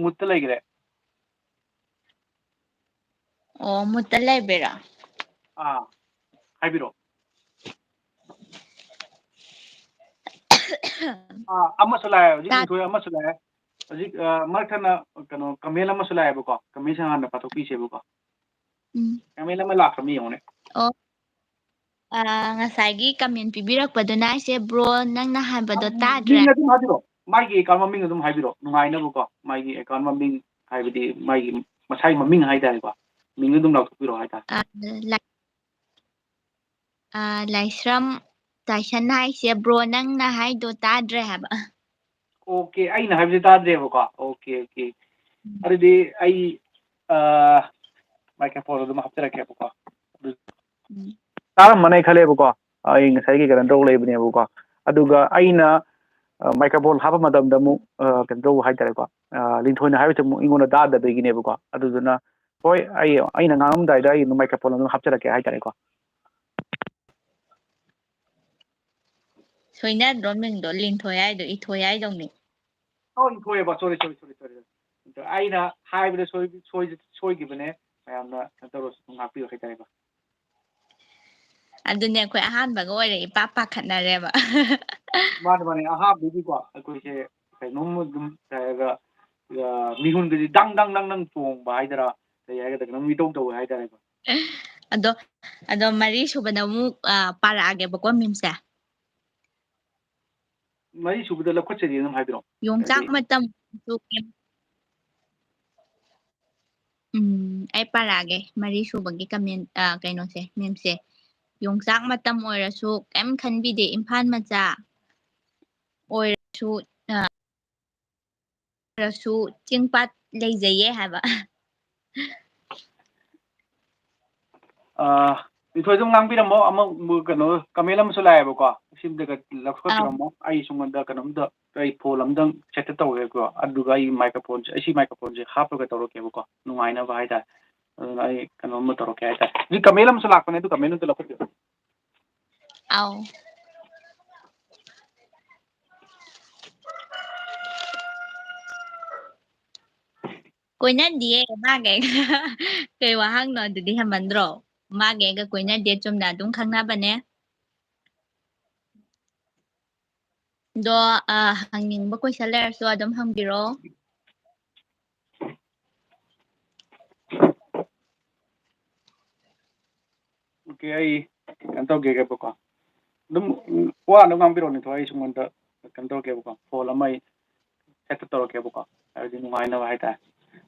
ꯃꯨꯠꯇ ꯂꯩꯈ꯭ꯔꯦ ꯑꯣ ꯃꯨꯠꯇ ꯂꯩꯕꯩꯔꯣ ꯍꯥꯏꯕꯤꯔꯛꯑꯣ ꯑꯃꯁꯨ ꯂꯥꯛꯑꯦ ꯍꯧꯖꯤꯛ ꯂꯤꯟꯊꯣꯏ ꯑꯃꯁꯨ ꯂꯥꯛꯑꯦ ꯍꯧꯖꯤꯛ ꯃꯔꯛꯊꯠꯅ ꯀꯩꯅꯣ ꯀꯃꯦꯟ ꯑꯃꯁꯨ ꯂꯥꯛꯑꯦꯕꯀꯣ ꯀꯃꯦꯟꯁꯦ ꯍꯥꯟꯅ ꯄꯥꯊꯣꯛꯄꯤꯁꯦꯕꯀꯣ ꯀꯃꯦꯟ ꯑꯃ ꯂꯥꯛꯈ꯭ꯔꯕꯅꯤ ꯌꯦꯡꯉꯨꯅꯦ ꯑꯣ ꯉꯁꯥꯏꯒꯤ ꯀꯃꯦꯟ ꯄꯤꯕꯤꯔꯛꯄꯗꯨꯅ ꯑꯩꯁꯦ ꯕ꯭ꯔꯣ ꯅꯪꯅ ꯍꯥꯏꯕꯗꯣ ꯇꯥꯗ꯭ꯔꯦ ꯃꯤꯡ ꯑꯗꯨꯝ ꯍꯥꯏꯕꯤꯔꯛꯑꯣ ꯃꯥꯒꯤ ꯑꯦꯀꯥꯎꯟ ꯃꯃꯤꯡ ꯑꯗꯨꯝ ꯍꯥꯏꯕꯤꯔꯛꯑꯣ ꯅꯨꯡꯉꯥꯏꯅꯕꯀꯣ ꯃꯥꯒꯤ ꯑꯦꯀꯥꯎꯟ ꯃꯃꯤꯡ ꯍꯥꯏꯕꯗꯤ ꯃꯥꯒꯤ ꯃꯁꯥꯒꯤ ꯃꯃꯤꯡ ꯍꯥꯏꯇꯥꯔꯦꯀꯣ ꯃꯤꯡ ꯑꯗꯨꯝ ꯂꯥꯎꯊꯣꯛꯄꯤꯔꯛꯑꯣ ꯍꯥꯏꯇꯥꯔꯦ ꯂꯥꯏꯁ꯭ꯔꯝ ꯇꯥꯏꯁꯟ ꯍꯥꯏꯁꯦ ꯕ꯭ꯔꯣ ꯅꯪꯅ ꯍꯥꯏꯗꯣ ꯇꯥꯗ꯭ꯔꯦ ꯍꯥꯏꯕ ꯑꯣꯀꯦ ꯑꯩꯅ ꯍꯥꯏꯕꯁꯦ ꯇꯥꯗ꯭ꯔꯦꯕꯀꯣ ꯑꯣꯀꯦ ꯑꯗꯨꯗꯤ ꯑꯩ ꯃꯥꯏꯀ꯭ꯔꯣꯐꯣꯟ ꯑꯗꯨꯝ ꯍꯥꯞꯆꯔꯛꯀꯦꯕꯀꯣ ꯇꯥꯔꯝꯃꯅꯤ ꯈꯜꯂꯦꯕꯀꯣ ꯑꯩ ꯉꯁꯥꯏꯒꯤ ꯀꯩꯅꯣ ꯇꯧ ꯂꯩꯕꯅꯦꯕꯀꯣ ꯑꯗꯨꯒ ꯑꯩꯅ ꯃꯥꯏꯀ꯭ꯔꯣꯐꯣꯟ ꯍꯥꯞꯄ ꯃꯇꯝꯗ ꯑꯃꯨꯛ ꯀꯩꯅꯣ ꯇꯧꯕ ꯍꯥꯏꯇꯥꯔꯦꯀꯣ ꯂꯤꯟꯊꯣꯏꯅ ꯍꯥꯏꯕꯁꯦ ꯑꯃꯨꯛ ꯑꯩꯉꯣꯟꯗ ꯇꯥꯗꯕꯒꯤꯅꯦꯕꯀꯣ ꯑꯗꯨꯗꯨꯅ ꯍꯣꯏ ꯑꯩꯅ ꯉꯥꯡꯉꯝꯗꯥꯏꯗ ꯑꯩ ꯑꯗꯨꯝ ꯃꯥꯏꯀ꯭ꯔꯣꯐꯣꯟ ꯑꯗꯨꯝ ꯍꯥꯞꯆꯔꯛꯀꯦ ꯍꯥꯏꯇꯥꯔꯦꯀꯣ ꯁꯣꯏꯅꯗ꯭ꯔꯣ ꯃꯤꯡꯗꯣ ꯂꯤꯟꯊꯣꯏ ꯍꯥꯏꯗꯣ ꯏꯊꯣꯏ ꯍꯥꯏꯗꯧꯅꯤ ꯏꯊꯣꯏꯑꯕ ꯁꯣꯔꯤ ꯑꯩꯅ ꯍꯥꯏꯕꯗ ꯁꯣꯏꯈꯤꯕꯅꯦ ꯃꯌꯥꯝꯅ ꯀꯩꯅꯣ ꯇꯧꯔꯁꯨ ꯑꯗꯨꯝ ꯉꯥꯛꯄꯤꯌꯨ ꯍꯥꯏꯇꯥꯔꯦꯀꯣ ꯑꯗꯨꯅꯦ ꯑꯩꯈꯣꯏ ꯑꯍꯥꯟꯕꯒ ꯑꯣꯏꯔꯦ ꯄꯥꯈꯠꯅꯔꯦꯕ ꯃꯥꯅꯦ ꯑꯍꯥꯟꯕꯒꯤꯀꯣ ꯑꯩꯈꯣꯏꯁꯦ ꯀꯩꯅꯣꯝ ꯑꯗꯨꯝ ꯍꯥꯏꯔꯒ ꯃꯤꯍꯨꯟꯒꯁꯦ ꯗꯪ ꯆꯣꯡꯕ ꯍꯥꯏꯗꯔꯥ ꯀꯩ ꯍꯥꯏꯒꯗ꯭ꯔꯥ ꯀꯩꯅꯣꯝ ꯃꯤꯇꯧ ꯇꯧꯋꯦ ꯍꯥꯏꯇꯥꯔꯦꯀꯣ ꯑꯗꯣ ꯃꯔꯤ ꯁꯨꯕꯗ ꯑꯃꯨꯛ ꯄꯥꯔꯛꯑꯒꯦꯕꯀꯣ ꯃꯤꯝꯁꯦ ꯃꯔꯤ ꯁꯨꯕꯗ ꯂꯧꯈꯠꯆꯔꯤ ꯑꯗꯨꯝ ꯍꯥꯏꯕꯤꯔꯛꯑꯣ ꯌꯣꯡꯆꯥꯛ ꯍꯥꯏꯕꯗꯤ ꯃꯇꯝ ꯑꯩ ꯄꯥꯔꯛꯑꯒꯦ ꯃꯔꯤ ꯁꯨꯕꯒꯤ ꯀꯃꯦꯟ ꯀꯩꯅꯣꯁꯦ ꯃꯤꯝꯁꯦ ꯌꯣꯡꯆꯥꯛ ꯃꯇꯝ ꯑꯣꯏꯔꯁꯨ ꯀꯩꯝ ꯈꯟꯕꯤꯗꯦ ꯏꯝꯐꯥꯜ ꯃꯆꯥ ꯑꯣꯏꯔꯁꯨ ꯔꯁꯨ ꯆꯤꯡꯄꯥꯠ ꯂꯩꯖꯩꯌꯦ ꯍꯥꯏꯕ ꯅꯤꯊꯣꯏ ꯑꯗꯨꯝ ꯉꯥꯡꯕꯤꯔꯝꯃꯣ ꯑꯃꯨꯛ ꯀꯩꯅꯣ ꯀꯃꯦꯟ ꯑꯃꯁꯨ ꯂꯥꯛꯑꯦꯕꯀꯣ ꯁꯤꯝꯗꯒ ꯑꯥꯎ ꯂꯧꯈꯠꯄꯤꯔꯝꯃꯣ ꯑꯩ ꯁꯣꯝꯗ ꯀꯩꯅꯣꯝꯇ ꯑꯩ ꯐꯣꯟ ꯑꯝꯇꯪ ꯁꯦꯠꯇ ꯇꯧꯒꯦꯀꯣ ꯑꯗꯨꯒ ꯑꯩ ꯃꯥꯏꯀ꯭ꯔꯣꯐꯣꯟꯁꯦ ꯑꯩ ꯃꯥꯏꯀ꯭ꯔꯣꯐꯣꯟꯁꯦ ꯍꯥꯞꯄꯒ ꯇꯧꯔꯛꯀꯦꯕꯀꯣ ꯅꯨꯡꯉꯥꯏꯅꯕ ꯍꯥꯏꯇꯥꯔꯦ ꯑꯗꯨꯅ ꯑꯩ ꯀꯩꯅꯣꯝꯃ ꯇꯧꯔꯛꯀꯦ ꯍꯥꯏꯇꯥꯔꯦ ꯍꯧꯖꯤꯛ ꯀꯃꯦꯟ ꯑꯃꯁꯨ ꯂꯥꯛꯄꯅꯦ ꯑꯗꯨ ꯀꯃꯦꯟ ꯑꯝꯇ ꯂꯧꯈꯠꯄꯤꯔꯣ ꯑꯥꯎ ꯀꯣꯏꯅꯗꯤꯌꯦ ꯃꯥꯒ ꯑꯩꯒ ꯀꯩ ꯋꯥꯍꯪꯅꯣ ꯑꯗꯨꯗꯤ ꯍꯦꯟꯃꯟꯗ꯭ꯔꯣ ꯃꯥꯒ ꯑꯩꯒ ꯀꯣꯏꯅꯗꯦ ꯆꯨꯝꯅ ꯑꯗꯨꯝ ꯈꯪꯅꯕꯅꯦ ꯑꯗꯣ ꯍꯪꯅꯤꯡꯕ ꯀꯣꯏꯁꯟ ꯂꯩꯔꯁꯨ ꯑꯗꯨꯝ ꯍꯪꯕꯤꯔꯛꯑꯣ ꯑꯣꯀꯦ ꯑꯩ ꯀꯩꯅꯣ ꯇꯧꯒꯦꯕꯀꯣ ꯑꯗꯨꯝ ꯋꯥ ꯑꯗꯨꯝ ꯉꯥꯡꯕꯤꯔꯛꯑꯣ ꯅꯤꯊꯣꯏ ꯑꯩ ꯁꯣꯝꯗ ꯀꯩꯅꯣ ꯇꯧꯔꯛꯀꯦꯕꯀꯣ ꯐꯣꯟ ꯑꯃ ꯑꯩ ꯁꯦꯠꯇ ꯇꯧꯔꯛꯀꯦꯕꯀꯣ ꯍꯥꯏꯕꯗꯤ ꯅꯨꯡꯉꯥꯏꯅꯕ ꯍꯥꯏꯇꯥꯔꯦ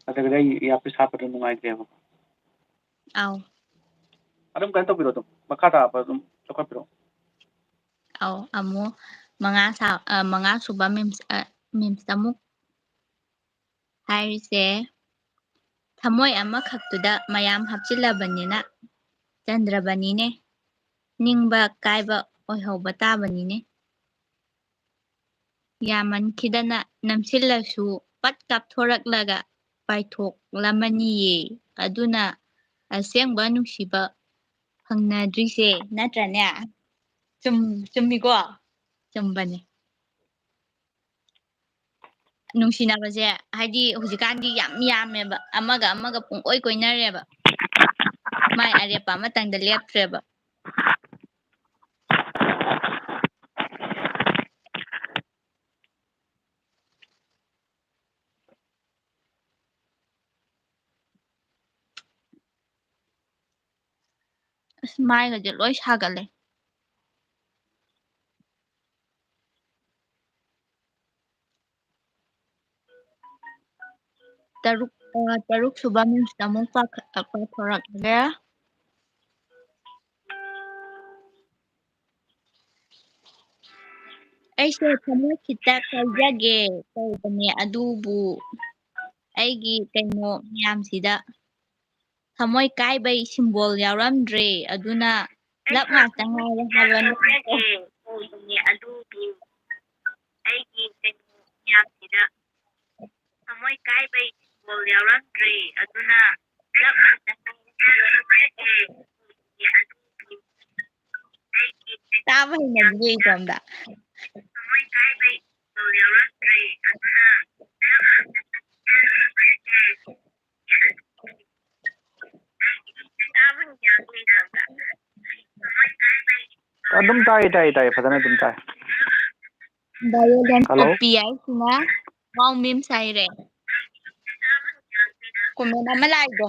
ꯑꯗꯨꯗꯒꯤꯗꯤ ꯑꯩ ꯏꯌꯥꯔꯄꯤꯁ ꯍꯥꯞꯄꯗꯣ ꯅꯨꯡꯉꯥꯏꯇ꯭ꯔꯦꯕꯀꯣ ꯑꯥꯎ ꯑꯗꯨꯝ ꯀꯩꯅꯣ ꯇꯧꯕꯤꯔꯣ ꯑꯗꯨꯝ ꯃꯈꯥ ꯇꯥꯕ ꯑꯗꯨꯝ ꯂꯧꯈꯠꯄꯤꯔꯛꯑꯣ ꯑꯧ ꯑꯃꯨꯛ ꯃꯉꯥ ꯁꯨꯕ ꯃꯤꯝꯁ ꯑꯃꯨꯛ ꯍꯥꯏꯔꯤꯁꯦ ꯊꯃꯣꯏ ꯑꯃꯈꯛꯇꯨꯗ ꯃꯌꯥꯝ ꯍꯥꯞꯆꯤꯜꯂꯕꯅꯤꯅ ꯆꯟꯗ꯭ꯔꯕꯅꯤꯅꯦ ꯅꯤꯡꯕ ꯀꯥꯏꯕ ꯑꯣꯏꯍꯧꯕ ꯇꯥꯕꯅꯤꯅꯦ ꯌꯥꯝꯃꯟꯈꯤꯗꯅ ꯅꯝꯁꯤꯜꯂꯁꯨ ꯄꯠ ꯀꯥꯞꯊꯣꯔꯛꯂꯒ ꯄꯥꯏꯊꯣꯛꯂꯝꯃꯅꯤꯌꯦ ꯑꯗꯨꯅ ꯑꯁꯦꯡꯕ ꯅꯨꯡꯁꯤꯕ ꯐꯪꯅꯗ꯭ꯔꯤꯁꯦ ꯅꯠꯇ꯭ꯔꯅꯦ ꯆꯨꯝꯃꯤꯀꯣ ꯆꯨꯝꯕꯅꯦ ꯅꯨꯡꯁꯤꯅꯕꯁꯦ ꯍꯥꯏꯗꯤ ꯍꯧꯖꯤꯛꯀꯥꯟꯗꯤ ꯌꯥꯝ ꯌꯥꯝꯃꯦꯕ ꯑꯃꯒ ꯑꯃꯒ ꯄꯨꯡꯀꯣꯏ ꯀꯣꯏꯅꯔꯦꯕ ꯃꯥꯏ ꯑꯔꯦꯞꯄ ꯑꯃꯇꯪꯗ ꯂꯦꯞꯇ꯭ꯔꯦꯕ ꯑꯁ ꯃꯥꯏꯒꯁꯦ ꯂꯣꯏ ꯁꯥꯒꯠꯂꯦ ꯇꯔꯨꯛ ꯁꯨꯕ ꯃꯤꯝꯁꯇ ꯑꯃꯨꯛ ꯄꯥꯊꯣꯔꯛꯑꯒꯦ ꯑꯩꯁꯦ ꯊꯃꯣꯏ ꯈꯤꯇ ꯀꯥꯏꯖꯒꯦ ꯇꯧꯕꯅꯦ ꯑꯗꯨꯕꯨ ꯑꯩꯒꯤ ꯀꯩꯅꯣ ꯃꯌꯥꯝꯁꯤꯗ ꯊꯃꯣꯏ ꯀꯥꯏꯕꯩ ꯁꯤꯝꯕꯣꯜ ꯌꯥꯎꯔꯝꯗ꯭ꯔꯦ ꯑꯗꯨꯅ ꯂꯞ ꯉꯥꯛꯇ ꯉꯥꯏꯔꯦ ꯍꯥꯏꯕ ꯑꯗꯨꯕꯨ ꯑꯩꯒꯤ ꯀꯩꯅꯣ ꯃꯌꯥꯝꯁꯤꯗ ꯊꯃꯣꯏ ꯀꯥꯏꯕꯩ ꯁꯤꯝꯕꯣꯜ ꯌꯥꯎꯔꯝꯗ꯭ꯔꯦ ꯑꯗꯨꯅ ꯂꯞ ꯉꯥꯛꯇ ꯇꯥꯕ ꯍꯩꯅꯗꯤꯌꯦ ꯏꯇꯣꯝꯗ ꯊꯃꯣꯏ ꯀꯥꯏꯕꯩ ꯁꯤꯝꯕꯣꯜ ꯌꯥꯎꯔꯝꯗ꯭ꯔꯦ ꯑꯗꯨꯅ ꯑꯗꯨꯝ ꯇꯥꯏꯌꯦ ꯐꯖꯅ ꯑꯗꯨꯝ ꯇꯥꯏ ꯚꯥꯏꯌꯣꯂꯦꯟꯁ ꯍꯜꯂꯣ ꯑꯣꯄꯤ ꯍꯥꯏꯁꯤꯅ ꯋꯥꯎ ꯃꯤꯝꯁ ꯍꯥꯏꯔꯦ ꯀꯣꯃꯦꯟ ꯑꯃ ꯂꯥꯛꯏꯗꯣ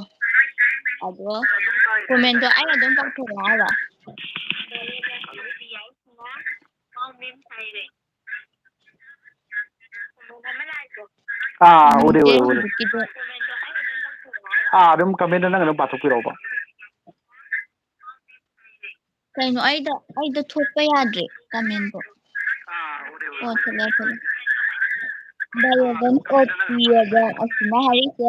ꯑꯗꯣ ꯀꯣꯃꯦꯟꯗꯣ ꯑꯩ ꯑꯗꯨꯝ ꯄꯥꯊꯣꯛꯑꯣ ꯍꯥꯏꯔꯣ ꯎꯔꯦ ꯀꯣꯃꯦꯟꯁꯦ ꯎꯔꯦ ꯎꯔꯦ ꯍꯧꯖꯤꯛꯀꯤꯗꯣ ꯑꯗꯨꯝ ꯀꯃꯦꯟꯗꯣ ꯅꯪ ꯑꯗꯨꯝ ꯄꯥꯊꯣꯛꯄꯤꯔꯛꯑꯣꯕ ꯀꯩꯅꯣ ꯑꯩꯗ ꯊꯣꯛꯄ ꯌꯥꯗ꯭ꯔꯦ ꯀꯃꯦꯟꯗꯣ ꯑꯣ ꯊꯣꯛꯂꯛꯑꯦ ꯚꯥꯏꯌꯣꯂꯦꯟꯁ ꯑꯣꯄꯤꯑꯕ ꯑꯁꯤꯅ ꯍꯥꯏꯔꯤꯁꯦ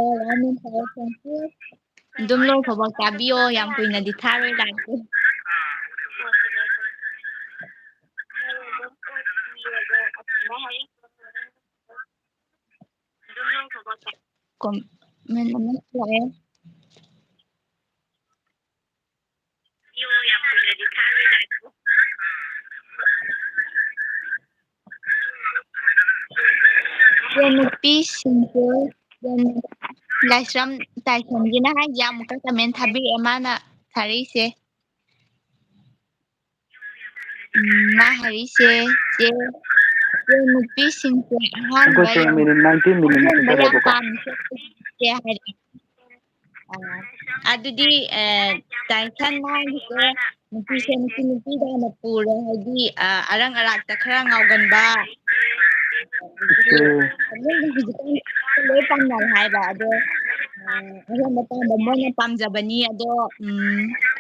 ꯑꯗꯨꯝ ꯂꯣꯏꯐꯥꯎꯕ ꯇꯥꯕꯤꯌꯣ ꯌꯥꯝ ꯀꯨꯏꯅꯗꯤ ꯊꯥꯔꯣꯏ ꯂꯥꯏꯛꯁꯦ ꯀꯣꯃꯦꯟ ꯑꯃ ꯂꯥꯛꯑꯦ ꯌꯥꯝ ꯀꯨꯏꯅꯗꯤ ꯊꯥꯔꯣꯏ ꯂꯥꯏꯛꯁꯦ ꯅꯨꯄꯤꯁꯤꯡꯁꯦ ꯂꯥꯏꯁ꯭ꯔꯝ ꯇꯥꯏꯁꯟꯒꯤꯅ ꯍꯥꯏꯁꯦ ꯑꯃꯨꯛꯀ ꯀꯃꯦꯟ ꯊꯥꯕꯤꯔꯛꯑꯦ ꯃꯥꯅ ꯊꯥꯔꯛꯏꯁꯦ ꯃꯥ ꯍꯥꯏꯔꯤꯁꯦ ꯆꯦ ꯅꯨꯄꯤꯁꯤꯡꯁꯦ ꯑꯍꯥꯟꯕ ꯑꯩꯈꯣꯏꯁꯦ ꯌꯥꯝ ꯃꯤꯅꯤꯠ 19 ꯃꯤꯅꯤꯠ ꯑꯍꯣꯡꯕ ꯌꯥꯝ ꯆꯠꯂꯦꯕꯀꯣ ꯄꯥꯝꯃꯤ ꯍꯥꯏꯔꯛꯑꯦ ꯑꯗꯨꯗꯤ ꯇꯥꯏꯁꯟ ꯍꯥꯏꯔꯤꯁꯦ ꯅꯨꯄꯤꯁꯦ ꯅꯨꯄꯤꯗ ꯑꯣꯏꯅ ꯄꯨꯔꯦ ꯍꯥꯏꯗꯤ ꯑꯔꯪ ꯑꯔꯥꯛꯇ ꯈꯔ ꯉꯥꯎꯒꯟꯕ ꯂꯣꯏ ꯄꯥꯝꯅꯔꯦ ꯍꯥꯏꯕ ꯑꯗꯣ ꯑꯍꯦꯟꯕ ꯄꯥꯝꯕ ꯃꯣꯏꯅ ꯄꯥꯝꯖꯕꯅꯤ ꯑꯗꯣ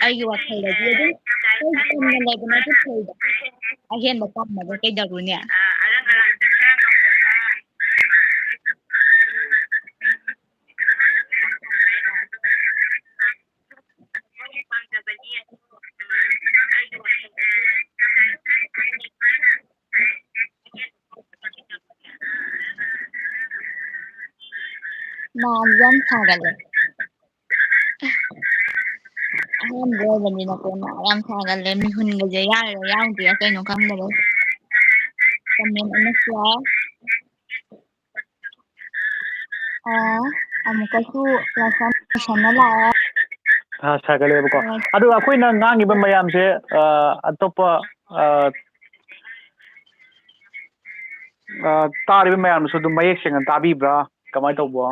ꯑꯩꯒꯤ ꯋꯥꯈꯜꯗꯗꯤ ꯑꯗꯨꯝ ꯆꯝꯅ ꯂꯩꯕꯅꯗꯤ ꯐꯩꯗ ꯑꯍꯦꯟꯕ ꯄꯥꯝꯃꯒ ꯀꯩꯗꯧꯔꯨꯅꯤ ꯅꯥꯁꯦ ꯌꯥꯝ ꯁꯥꯒꯠꯂꯦ ꯑꯍꯥꯟꯕ ꯑꯣꯏꯕꯅꯤꯅꯀꯣ ꯅꯥ ꯌꯥꯝ ꯁꯥꯒꯠꯂꯦ ꯃꯤꯍꯨꯟꯒꯁꯦ ꯌꯥꯔꯤꯔꯥ ꯌꯥꯎꯗ꯭ꯔꯤꯔꯥ ꯀꯩꯅꯣ ꯈꯪꯗꯕ ꯀꯃꯦꯟ ꯑꯃꯁꯨ ꯌꯥꯎ ꯑꯃꯨꯛꯀꯁꯨ ꯂꯥꯏꯁꯟꯅ ꯂꯥꯛꯑꯦ ꯁꯥꯒꯠꯂꯦꯕꯀꯣ ꯑꯗꯨꯒ ꯑꯩꯈꯣꯏꯅ ꯉꯥꯡꯉꯤꯕ ꯃꯌꯥꯝꯁꯦ ꯑꯇꯣꯞꯄ ꯇꯥꯔꯤꯕ ꯃꯌꯥꯝꯅꯁꯨ ꯑꯗꯨꯝ ꯃꯌꯦꯛ ꯁꯦꯡꯅ ꯇꯥꯕꯤꯕ꯭ꯔꯥ ꯀꯃꯥꯏꯅ ꯇꯧꯕ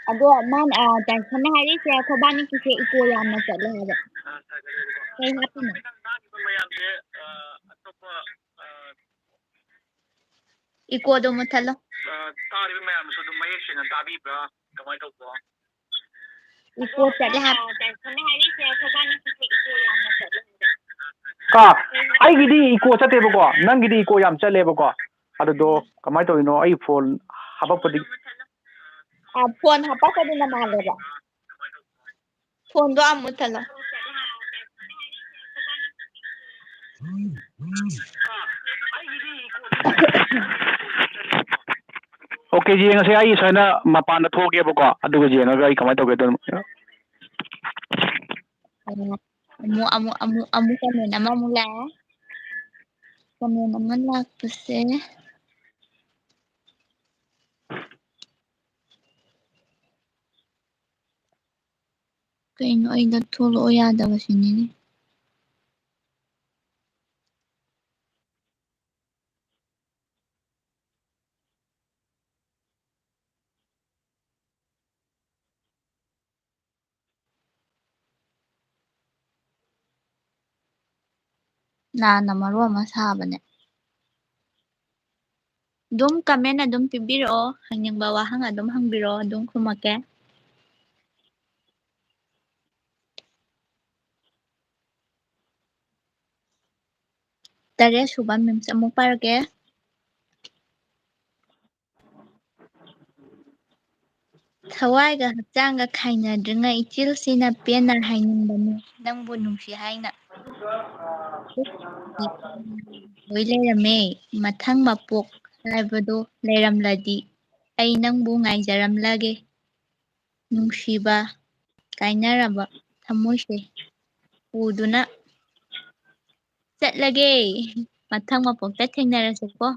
ꯑꯗꯣ ꯃꯥꯅ ꯇꯥꯏꯁꯟꯅ ꯍꯥꯏꯔꯤꯁꯦ ꯑꯩꯈꯣꯏꯕꯥꯅꯤꯀꯤꯁꯦ ꯏꯀꯣ ꯌꯥꯝꯅ ꯆꯠꯂꯦ ꯍꯥꯏꯕ ꯀꯩ ꯍꯥꯞꯄꯤꯅꯣ ꯃꯌꯥꯝꯁꯦ ꯑꯇꯣꯞꯄ ꯏꯀꯣꯗꯣ ꯃꯨꯠꯊꯠꯂꯣ ꯇꯥꯔꯤꯕ ꯃꯌꯥꯝꯅꯁꯨ ꯑꯗꯨꯝ ꯃꯌꯦꯛ ꯁꯦꯡꯅ ꯇꯥꯕꯤꯕ꯭ꯔꯥ ꯀꯃꯥꯏꯅ ꯇꯧꯕ ꯏꯀꯣ ꯆꯠꯂꯦ ꯍꯥꯏꯕ ꯇꯥꯏꯁꯟꯅ ꯍꯥꯏꯔꯤꯁꯦ ꯑꯩꯈꯣꯏꯕꯥꯅꯤꯀꯤꯁꯦ ꯏꯀꯣ ꯌꯥꯝꯅ ꯆꯠꯂꯦ ꯑꯩꯒꯤꯗꯤ ꯏꯀꯣ ꯆꯠꯇꯦꯕꯀꯣ ꯅꯪꯒꯤꯗꯤ ꯏꯀꯣ ꯌꯥꯝ ꯆꯠꯂꯦꯕꯀோ ꯑꯗꯨꯗꯣ ꯀꯃꯥꯏꯅ ꯇꯧꯔꯤꯅꯣ ꯑꯩ ꯐꯣꯟ ꯍꯥꯄꯛꯄꯗꯤ ꯐꯣꯟ ꯍꯥꯄꯛꯄꯗꯨꯅ ꯃꯥꯜꯂꯦꯕ ꯐꯣꯟꯗꯣ ꯑꯃꯨꯛ ꯃꯨꯠꯊꯠꯂꯣ ꯑꯣꯀꯦ ꯌꯦꯡꯉꯁꯦ ꯑꯩ ꯁꯨꯃꯥꯏꯅ ꯃꯄꯥꯟꯗ ꯊꯣꯛꯑꯒꯦꯕꯀꯣ ꯑꯗꯨꯒ ꯌꯦꯡꯉꯒ ꯑꯩ ꯀꯃꯥꯏꯅ ꯇꯧꯒꯦ ꯑꯗꯨꯝ ꯑꯃꯨꯛ ꯀꯃꯦꯟ ꯑꯃꯃꯨꯛ ꯂꯥꯛꯑꯦ ꯀꯃꯦꯟ ꯑꯃ ꯂꯥꯛꯄꯁꯦ ꯀꯩꯅꯣ ꯑꯩꯗ ꯊꯣꯛꯂꯛꯑꯣ ꯌꯥꯗꯕꯁꯤꯅꯤꯅꯦ ꯅꯥꯟꯅ ꯃꯔꯣꯟ ꯑꯃ ꯁꯥꯕꯅꯦ ꯑꯗꯨꯝ ꯀꯃꯦꯟ ꯑꯗꯨꯝ ꯄꯤꯕꯤꯔꯛꯑꯣ ꯍꯪꯅꯤꯡꯕ ꯋꯥꯍꯪ ꯑꯗꯨꯝ ꯍꯪꯕꯤꯔꯛꯑꯣ ꯑꯗꯨꯝ ꯈꯨꯝꯃꯛꯀꯦ ꯇꯔꯦꯠ ꯁꯨꯕ ꯃꯤꯝꯁ ꯑꯃꯨꯛ ꯄꯥꯔꯛꯀꯦ ꯊꯋꯥꯏꯒ ꯍꯛꯆꯥꯡꯒ ꯈꯥꯏꯅꯗ꯭ꯔꯤꯉꯩ ꯏꯆꯤꯜꯁꯤꯅ ꯄꯦꯟꯅ ꯍꯥꯏꯅꯤꯡꯕꯅꯤ ꯅꯪꯕꯨ ꯅꯨꯡꯁꯤ ꯍꯥꯏꯅ ꯂꯣꯏ ꯂꯩꯔꯝꯃꯦ ꯃꯊꯪ ꯃꯄꯣꯛ ꯍꯥꯏꯕꯗꯣ ꯂꯩꯔꯝꯂꯗꯤ ꯑꯩ ꯅꯪꯕꯨ ꯉꯥꯏꯖꯔꯝꯂꯒꯦ ꯅꯨꯡꯁꯤꯕ ꯀꯥꯏꯅꯔꯕ ꯊꯃꯣꯏꯁꯦ ꯄꯨꯗꯨꯅ ꯆꯠꯂꯒꯦ ꯃꯊꯪ ꯃꯄꯣꯛꯇ ꯊꯦꯡꯅꯔꯁꯤꯀꯣ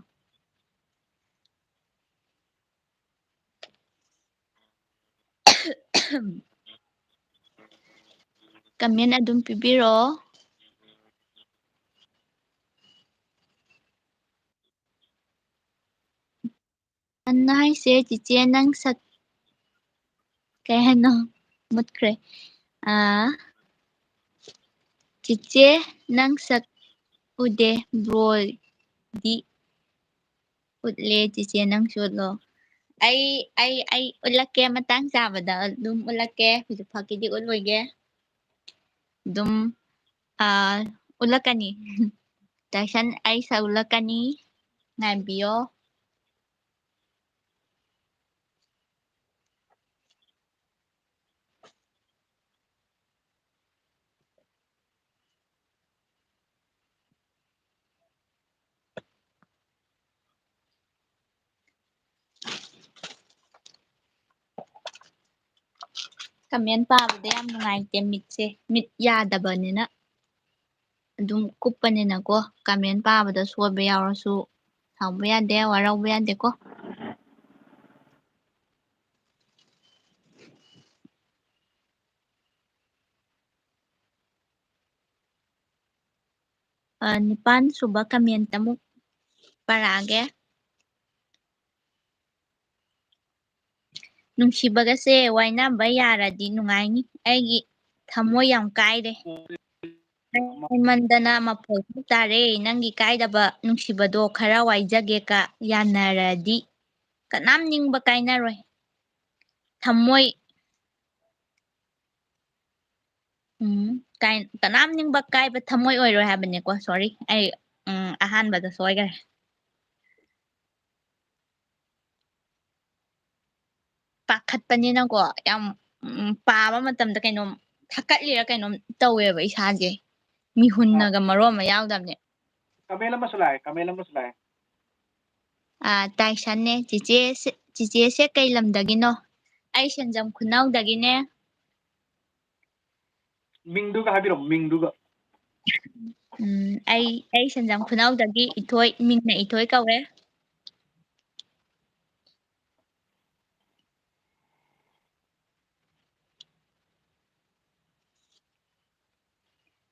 ꯀꯃꯦꯟ ꯑꯗꯨꯝ ꯄꯤꯕꯤꯔꯛꯑꯣ ꯑꯟꯅ ꯍꯥꯏꯁꯦ ꯆꯤꯆꯦ ꯅꯪ ꯁꯛ ꯀꯩ ꯍꯥꯏꯅꯣ ꯃꯨꯠꯈ꯭ꯔꯦ ꯆꯤꯆꯦ ꯅꯪ ꯁꯛ ꯎꯗꯦ ꯕ꯭ꯔꯣꯗꯤ ꯎꯠꯂꯦ ꯆꯤꯆꯦ ꯅꯪꯁꯨ ꯎꯠꯂꯣ ꯑꯩ ꯎꯠꯂꯛꯀꯦ ꯃꯇꯥꯡ ꯆꯥꯕꯗ ꯑꯗꯨꯝ ꯎꯠꯂꯛꯀꯦ ꯍꯧꯖꯤꯛ ꯐꯥꯎꯒꯤꯗꯤ ꯎꯠꯂꯣꯏꯒꯦ ꯑꯗꯨꯝ ꯎꯠꯂꯛꯀꯅꯤ ꯇꯥꯏꯁꯟ ꯑꯩ ꯁꯛ ꯎꯠꯂꯛꯀꯅꯤ ꯉꯥꯏꯕꯤꯌꯣ ꯀꯃꯦꯟ ꯄꯥꯕꯗ ꯌꯥꯝ ꯅꯨꯡꯉꯥꯏꯇꯦ ꯃꯤꯠꯁꯦ ꯃꯤꯠ ꯌꯥꯗꯕꯅꯤꯅ ꯑꯗꯨꯝ ꯀꯨꯞꯄꯅꯤꯅꯀꯣ ꯀꯃꯦꯟ ꯄꯥꯕꯗ ꯁꯣꯏꯕ ꯌꯥꯎꯔꯁꯨ ꯁꯥꯎꯕ ꯌꯥꯗꯦ ꯋꯥꯔꯧꯕ ꯌꯥꯗꯦꯀꯣ ꯅꯤꯄꯥꯜ ꯁꯨꯕ ꯀꯃꯦꯟꯇ ꯑꯃꯨꯛ ꯄꯥꯔꯛꯑꯒꯦ ꯅꯨꯡꯁꯤꯕꯒꯁꯦ ꯋꯥꯏꯅꯕ ꯌꯥꯔꯗꯤ ꯅꯨꯡꯉꯥꯏꯅꯤ ꯑꯩꯒꯤ ꯊꯃꯣꯏ ꯌꯥꯝ ꯀꯥꯏꯔꯦ ꯍꯦꯟꯃꯟꯗꯅ ꯃꯐꯣꯜꯁꯨ ꯇꯥꯔꯦ ꯅꯪꯒꯤ ꯀꯥꯏꯗꯕ ꯅꯨꯡꯁꯤꯕꯗꯣ ꯈꯔ ꯋꯥꯏꯖꯒꯦꯀ ꯌꯥꯅꯔꯗꯤ ꯀꯅꯥꯝ ꯅꯤꯡꯕ ꯀꯥꯏꯅꯔꯣꯏ ꯊꯝꯃꯣꯏ ꯀꯅꯥꯝ ꯅꯤꯡꯕ ꯀꯥꯏꯕ ꯊꯝꯃꯣꯏ ꯑꯣꯏꯔꯣꯏ ꯍꯥꯏꯕꯅꯦꯀꯣ ꯁꯣꯔꯤ ꯑꯩ ꯑꯍꯥꯟꯕꯗ ꯁꯣꯏꯈꯔꯦ ꯄꯥꯈꯠꯄꯅꯤꯅꯀꯣ ꯌꯥꯝ ꯄꯥꯕ ꯃꯇꯝꯗ ꯀꯩꯅꯣꯝ ꯊꯛꯀꯠꯂꯤꯔ ꯀꯩꯅꯣꯝ ꯇꯧꯋꯦꯕ ꯏꯁꯥꯁꯦ ꯃꯤꯍꯨꯟꯅꯒ ꯃꯔꯣꯟ ꯑꯃ ꯌꯥꯎꯗꯕꯅꯦ ꯀꯃꯦꯟ ꯑꯃꯁꯨ ꯂꯥꯛꯑꯦ ꯇꯥꯏꯁꯟꯅꯦ ꯆꯤꯆꯦꯁꯦ ꯀꯩ ꯂꯝꯗꯒꯤꯅꯣ? ꯑꯩ ꯁꯦꯟꯖꯝ ꯈꯨꯅꯧꯗꯒꯤꯅꯦ. ꯃꯤꯡꯗꯨꯒ ꯍꯥꯏꯕꯤꯔꯛꯑꯣ, ꯃꯤꯡꯗꯨꯒ. ꯑꯩ ꯁꯦꯟꯖꯝ ꯈꯨꯅꯧꯗꯒꯤ ꯏꯊꯣꯏ, ꯃꯤꯡꯅ ꯏꯊꯣꯏ ꯀꯧꯋꯦ.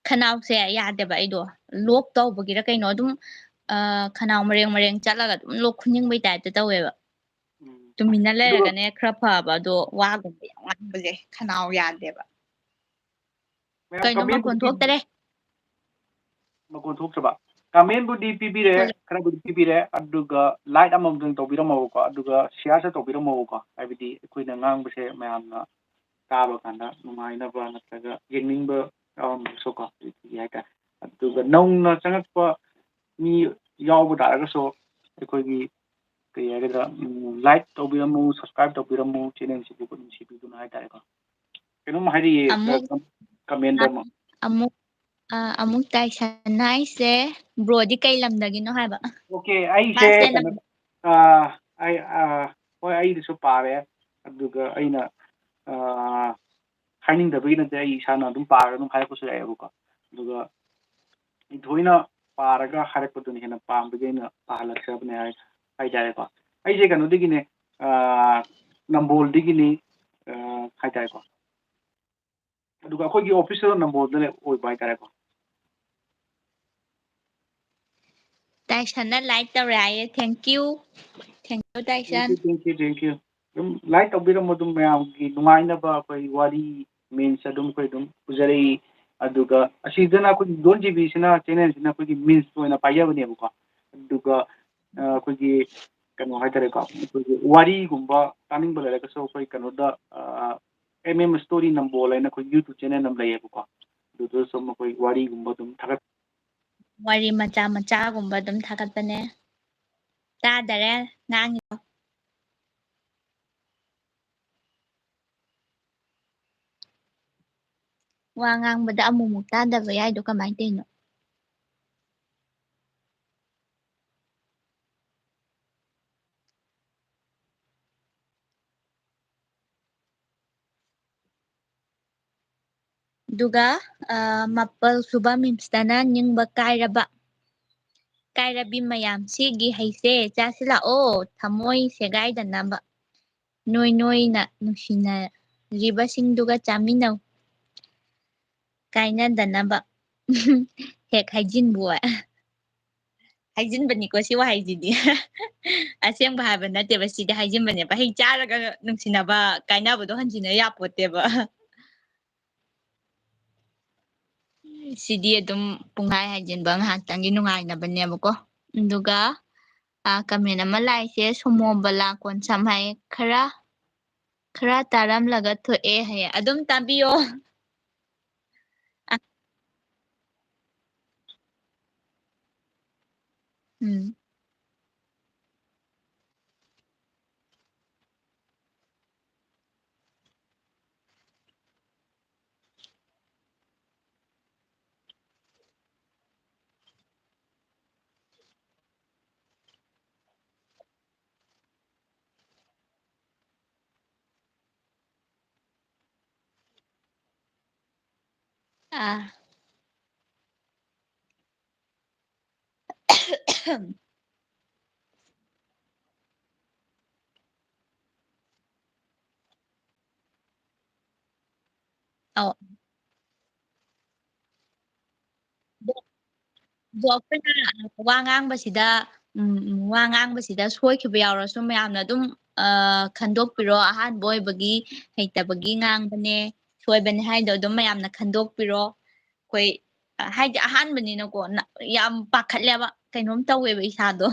ꯈꯅꯥꯎꯁꯦ ꯌꯥꯗꯦꯕ ꯑꯩꯗꯣ ꯂꯣꯛ ꯇꯧꯕꯒꯤꯔ ꯀꯩꯅꯣ ꯑꯗꯨꯝ ꯈꯅꯥꯎ ꯃꯔꯦꯡ ꯆꯠꯂꯒ ꯑꯗꯨꯝ ꯂꯣꯛ ꯈꯨꯅꯤꯡꯕꯩ ꯇꯥꯏꯞꯇ ꯇꯧꯋꯦꯕ. ꯇꯨꯃꯤꯟꯅ ꯑꯗꯨꯒ ꯂꯩꯔꯒꯅꯦ ꯈꯔ ꯐꯕ, ꯑꯗꯣ ꯋꯥꯒꯨꯝꯕ ꯌꯥꯝ ꯉꯥꯡꯕꯁꯦ ꯈꯅꯥꯎ ꯌꯥꯗꯦꯕ. ꯃꯌꯥꯝ ꯀꯩꯅꯣ ꯃꯈꯣꯟ ꯀꯃꯦꯟꯕꯨꯗꯤ ꯊꯣꯛꯇꯔꯦ. ꯃꯈꯣꯟ ꯊꯣꯛꯇ꯭ꯔꯕ? ꯀꯃꯦꯟꯕꯨꯗꯤ ꯄꯤꯕꯤꯔꯦ, ꯈꯔꯕꯨꯗꯤ ꯄꯤꯕꯤꯔꯦ, ꯑꯗꯨꯒ ꯂꯥꯏꯛ ꯑꯃꯃꯝꯇꯪ ꯇꯧꯕꯤꯔꯝꯃꯣꯕꯀꯣ, ꯑꯗꯨꯒ ꯁꯤꯌꯥꯔꯁꯨ ꯇꯧꯕꯤꯔꯝꯃꯣꯕꯀꯣ, ꯍꯥꯏꯕꯗꯤ ꯑꯩꯈꯣꯏꯅ ꯉꯥꯡꯕꯁꯦ ꯃꯌꯥꯝꯅ ꯇꯥꯕ ꯀꯥꯟꯗ ꯅꯨꯡꯉꯥꯏꯅꯕ ꯅꯠꯇ꯭ꯔꯒ ꯌꯦꯡꯅꯤꯡꯕ ꯌꯥꯎꯔꯝꯕꯁꯨꯀꯣ ꯍꯥꯏꯇꯥꯔꯦ. ꯑꯗꯨꯒ ꯅꯧꯅ ꯆꯪꯉꯛꯄ ꯃꯤ ꯌꯥꯎꯕ ꯇꯥꯔꯒꯁꯨ ꯑꯩꯈꯣꯏꯒꯤ ꯀꯩ ꯍꯥꯏꯒꯗ꯭ꯔꯥ, ꯂꯥꯏꯛ ꯇꯧꯕꯤꯔꯝꯃꯨ, ꯁꯕꯁꯀ꯭ꯔꯥꯏꯕ ꯇꯧꯕꯤꯔꯝꯃꯨ, ꯆꯦꯅꯦꯜꯁꯤꯕꯨ ꯅꯨꯡꯁꯤꯕꯤꯗꯨꯅ ꯍꯥꯏꯇꯥꯔꯦꯀꯣ. ꯀꯩꯅꯣꯝ ꯍꯥꯏꯔꯤꯌꯦ ꯑꯃꯨꯛ ꯀꯃꯦꯟꯗ ꯑꯃ. ꯑꯃꯨꯛ ꯇꯥꯏꯁꯟ ꯍꯥꯏꯁꯦ ꯕ꯭ꯔꯣꯗꯤ ꯀꯩ ꯂꯝꯗꯒꯤꯅꯣ ꯍꯥꯏꯕ? ꯑꯣꯀꯦ, ꯑꯩꯁꯦ ꯀ꯭ꯂꯥꯁ 10 ꯀꯩꯅꯣ, ꯑꯩ ꯍꯣꯏ ꯑꯩꯗꯁꯨ ꯄꯥꯔꯦ, ꯑꯗꯨꯒ ꯑꯩꯅ ꯍꯥꯏꯅꯤꯡꯗꯕꯒꯤ ꯅꯠꯇꯦ, ꯑꯩ ꯏꯁꯥꯅ ꯑꯗꯨꯝ ꯄꯥꯔꯒ ꯑꯗꯨꯝ ꯍꯥꯏꯔꯛꯄꯁꯨ ꯌꯥꯏꯑꯕꯀꯣ. ꯑꯗꯨꯒ ꯊꯣꯏꯅ ꯄꯥꯔꯒ ꯍꯥꯏꯔꯛꯄꯗꯨꯅ ꯍꯦꯟꯅ ꯄꯥꯝꯕꯒꯤ ꯑꯩꯅ ꯄꯥꯍꯜꯂꯛꯆꯕꯅꯦ ꯍꯥꯏꯇꯥꯔꯦꯀꯣ. ꯑꯩꯁꯦ ꯀꯩꯅꯣꯗꯒꯤꯅꯦ, ꯅꯝꯕꯣꯜꯗꯒꯤꯅꯤ ꯍꯥꯏꯇꯥꯔꯦꯀꯣ. ꯑꯗꯨꯒ ꯑꯩꯈꯣꯏꯒꯤ ꯑꯣꯐꯤꯁꯇꯨ ꯅꯝꯕꯣꯜꯗ ꯑꯣꯏꯕ ꯍꯥꯏꯇꯥꯔꯦꯀꯣ. ꯇꯥꯏꯁꯟꯅ ꯂꯥꯏꯛ ꯇꯧꯔꯦ ꯍꯥꯏꯌꯦ. Thank you Tyson. ꯊꯦꯡꯀ꯭ꯌꯨ. ꯑꯗꯨꯝ ꯂꯥꯏꯛ ꯇꯧꯕꯤꯔꯝꯃꯣ, ꯑꯗꯨꯝ ꯃꯌꯥꯝꯒꯤ ꯅꯨꯡꯉꯥꯏꯅꯕ ꯑꯩꯈꯣই ꯋꯥꯔꯤ ꯃꯤꯟꯁ ꯑꯗꯨꯝ ꯑꯩꯈꯣꯏ ꯑꯗꯨꯝ ꯄꯨꯖꯔꯛꯏ. ꯑꯗꯨꯒ ꯑꯁꯤꯗꯅ ꯑꯩꯈꯣꯏꯒꯤ ꯂꯣꯟ ꯖꯤꯕꯤꯁꯤꯅ ꯆꯦꯅꯦꯜꯁꯤꯅ ꯑꯩꯈꯣꯏꯒꯤ ꯃꯤꯟꯁ ꯑꯣꯏꯅ ꯄꯥꯏꯖꯕꯅꯦꯕꯀꯣ. ꯑꯗꯨꯒ ꯑꯩꯈꯣꯏꯒꯤ ꯀꯩꯅꯣ ꯍꯥꯏꯇꯥꯔꯦꯀꯣ, ꯑꯩꯈꯣꯏꯒꯤ ꯋꯥꯔꯤꯒꯨꯝꯕ ꯇꯥꯅꯤꯡꯕ ꯂꯩꯔꯒꯁꯨ ꯑꯩꯈꯣꯏ ꯀꯩꯅꯣꯗ MM ꯏꯁꯇꯣꯔꯤ ꯅꯝꯕꯣꯜ ꯍꯥꯏꯅ ꯑꯩꯈꯣꯏ ꯌꯨꯇꯨꯕ ꯆꯦꯅꯦꯜ ꯑꯃ ꯂꯩꯌꯦꯕꯀꯣ. ꯑꯗꯨꯗ ꯁꯨꯝ ꯑꯩꯈꯣꯏ ꯋꯥꯔꯤꯒꯨꯝꯕ ꯑꯗꯨꯝ ꯊꯥꯒꯠ, ꯋꯥꯔꯤ ꯃꯆꯥꯒꯨꯝꯕ ꯑꯗꯨꯝ ꯊꯥꯒꯠꯄꯅꯦ. ꯇꯥꯗꯔꯦ ꯉꯥꯡꯉꯤꯗꯣ. ꯋꯥ ꯉꯥꯡꯕꯗ ꯑꯃꯨꯛ ꯇꯥꯗꯕ ꯌꯥꯏꯗꯣ ꯀꯃꯥꯏꯅ ꯇꯧꯔꯤꯅꯣ? ꯑꯗꯨꯒ ꯃꯥꯄꯜ ꯁꯨꯕ ꯃꯤꯝꯁꯇꯅ ꯅꯤꯡꯕ ꯀꯥꯏꯔꯕꯤ ꯃꯌꯥꯝ, ꯁꯤꯒꯤ ꯍꯩꯁꯦ ꯆꯥꯁꯤꯜꯂꯥꯛꯑꯣ ꯊꯃꯣꯏ ꯁꯦꯒꯥꯏꯗꯅꯕ, ꯅꯣꯏꯅ ꯅꯨꯡꯁꯤꯅꯔꯤꯕꯁꯤꯡꯗꯨꯒ ꯆꯥꯃꯤꯟꯅꯧ ꯀꯥꯏꯅꯗꯅꯕ. ꯍꯦꯛ ꯍꯩꯖꯤꯟꯕꯣꯏ. ꯍꯥꯏꯖꯤꯟꯕꯅꯤꯀꯣ ꯁꯤ ꯋꯥꯍꯩꯁꯤꯗꯤ. ꯑꯁꯦꯡꯕ ꯍꯥꯏꯕ ꯅꯠꯇꯦꯕ, ꯁꯤꯗꯤ ꯍꯥꯏꯖꯤꯟꯕꯅꯦꯕ. ꯍꯩ ꯆꯥꯔꯒ ꯅꯨꯡꯁꯤꯅꯕ ꯀꯥꯏꯅꯕꯗꯣ ꯍꯟꯖꯤꯟꯅ ꯌꯥꯄꯣꯠꯇꯦꯕ. ꯁꯤꯗꯤ ꯑꯗꯨꯝ ꯄꯨꯡꯍꯥꯏ ꯍꯥꯏꯖꯤꯟꯕ, ꯉꯥꯏꯍꯥꯛꯇꯪꯒꯤ ꯅꯨꯡꯉꯥꯏꯅꯕꯅꯦꯕꯀꯣ. ꯑꯗꯨꯒ ꯀꯃꯦꯟ ꯑꯃ ꯂꯥꯛꯏꯁꯦ, ꯁꯨꯃꯣꯝꯕꯂꯥ ꯀꯣꯟꯁꯝ ꯍꯥꯏꯌꯦ. ꯈꯔ ꯇꯥꯔꯝꯂꯒ ꯊꯣꯛꯑꯦ ꯍꯥꯏꯌꯦ. ꯑꯗꯨꯝ ꯇꯥꯕꯤꯌꯣ. ꯎꯝ. ꯑꯧ. ꯑꯗꯣ ꯑꯩꯈꯣꯏꯅ ꯋꯥ ꯉꯥꯡꯕꯁꯤꯗ ꯁꯣꯏꯈꯤꯕ ꯌꯥꯎꯔꯁꯨ ꯃꯌꯥꯝꯅ ꯑꯗꯨꯝ ꯈꯟꯗꯣꯛꯄꯤꯔꯣ. ꯑꯍꯥꯟꯕ ꯑꯣꯏꯕꯒꯤ ꯍꯩꯇꯕꯒꯤ ꯉꯥꯡꯕꯅꯦ, ꯁꯣꯏꯕꯅꯦ ꯍꯥꯏꯗꯣ ꯑꯗꯨꯝ ꯃꯌꯥꯝꯅ ꯈꯟꯗꯣꯛꯄꯤꯔꯣ. ꯑꯩꯈꯣꯏ ꯍꯥꯏꯗꯤ ꯑꯍꯥꯟꯕꯅꯤꯅꯀꯣ ꯌꯥꯝ ꯄꯥꯈꯠꯂꯦꯕ, ꯀꯩꯅꯣꯝ ꯇꯧꯋꯦꯕ ꯏꯁꯥꯗꯣ.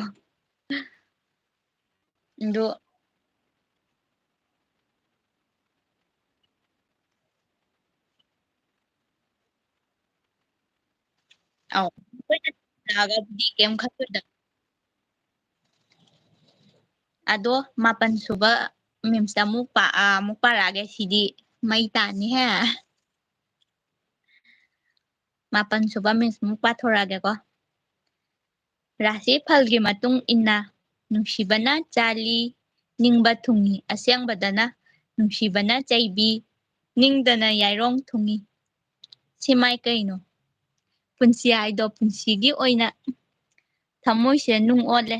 ꯑꯗꯣ ꯑꯧ, ꯑꯩꯈꯣꯏꯅ ꯀꯩꯝ ꯈꯜꯂꯣꯏꯗ. ꯑꯗꯣ 8 ꯁꯨꯕ ꯃꯤꯝꯁꯇ ꯑꯃꯨꯛ ꯄꯥꯔꯛꯑꯒꯦ. ꯁꯤꯗꯤ ꯃꯩ ꯇꯥꯅꯤꯍꯦ. 8 ꯁꯨꯕ ꯃꯤꯝꯁ ꯑꯃꯨꯛ ꯄꯥꯊꯣꯔꯛꯑꯒꯦꯀꯣ. ꯔꯥꯁꯤ ꯐꯜꯒꯤ ꯃꯇꯨꯡ ꯏꯟꯅ ꯅꯨꯡꯁꯤꯕꯅ ꯆꯥꯂꯤ ꯅꯤꯡꯕ ꯊꯨꯡꯉꯤ ꯑꯁꯦꯡꯕꯗꯅ ꯅꯨꯡꯁꯤꯕꯅ ꯆꯩꯕꯤ ꯅꯤꯡꯗꯅ ꯌꯥꯏꯔꯣꯡ ꯊꯨꯡꯉꯤ ꯁꯤꯃꯥꯏ ꯀꯩꯅꯣ ꯄꯨꯟꯁꯤ ꯍꯥꯏꯗꯣ ꯄꯨꯟꯁꯤꯒꯤ ꯑꯣꯏꯅ ꯊꯃꯣꯏꯁꯦ ꯅꯨꯡ ꯑꯣꯜꯂꯦ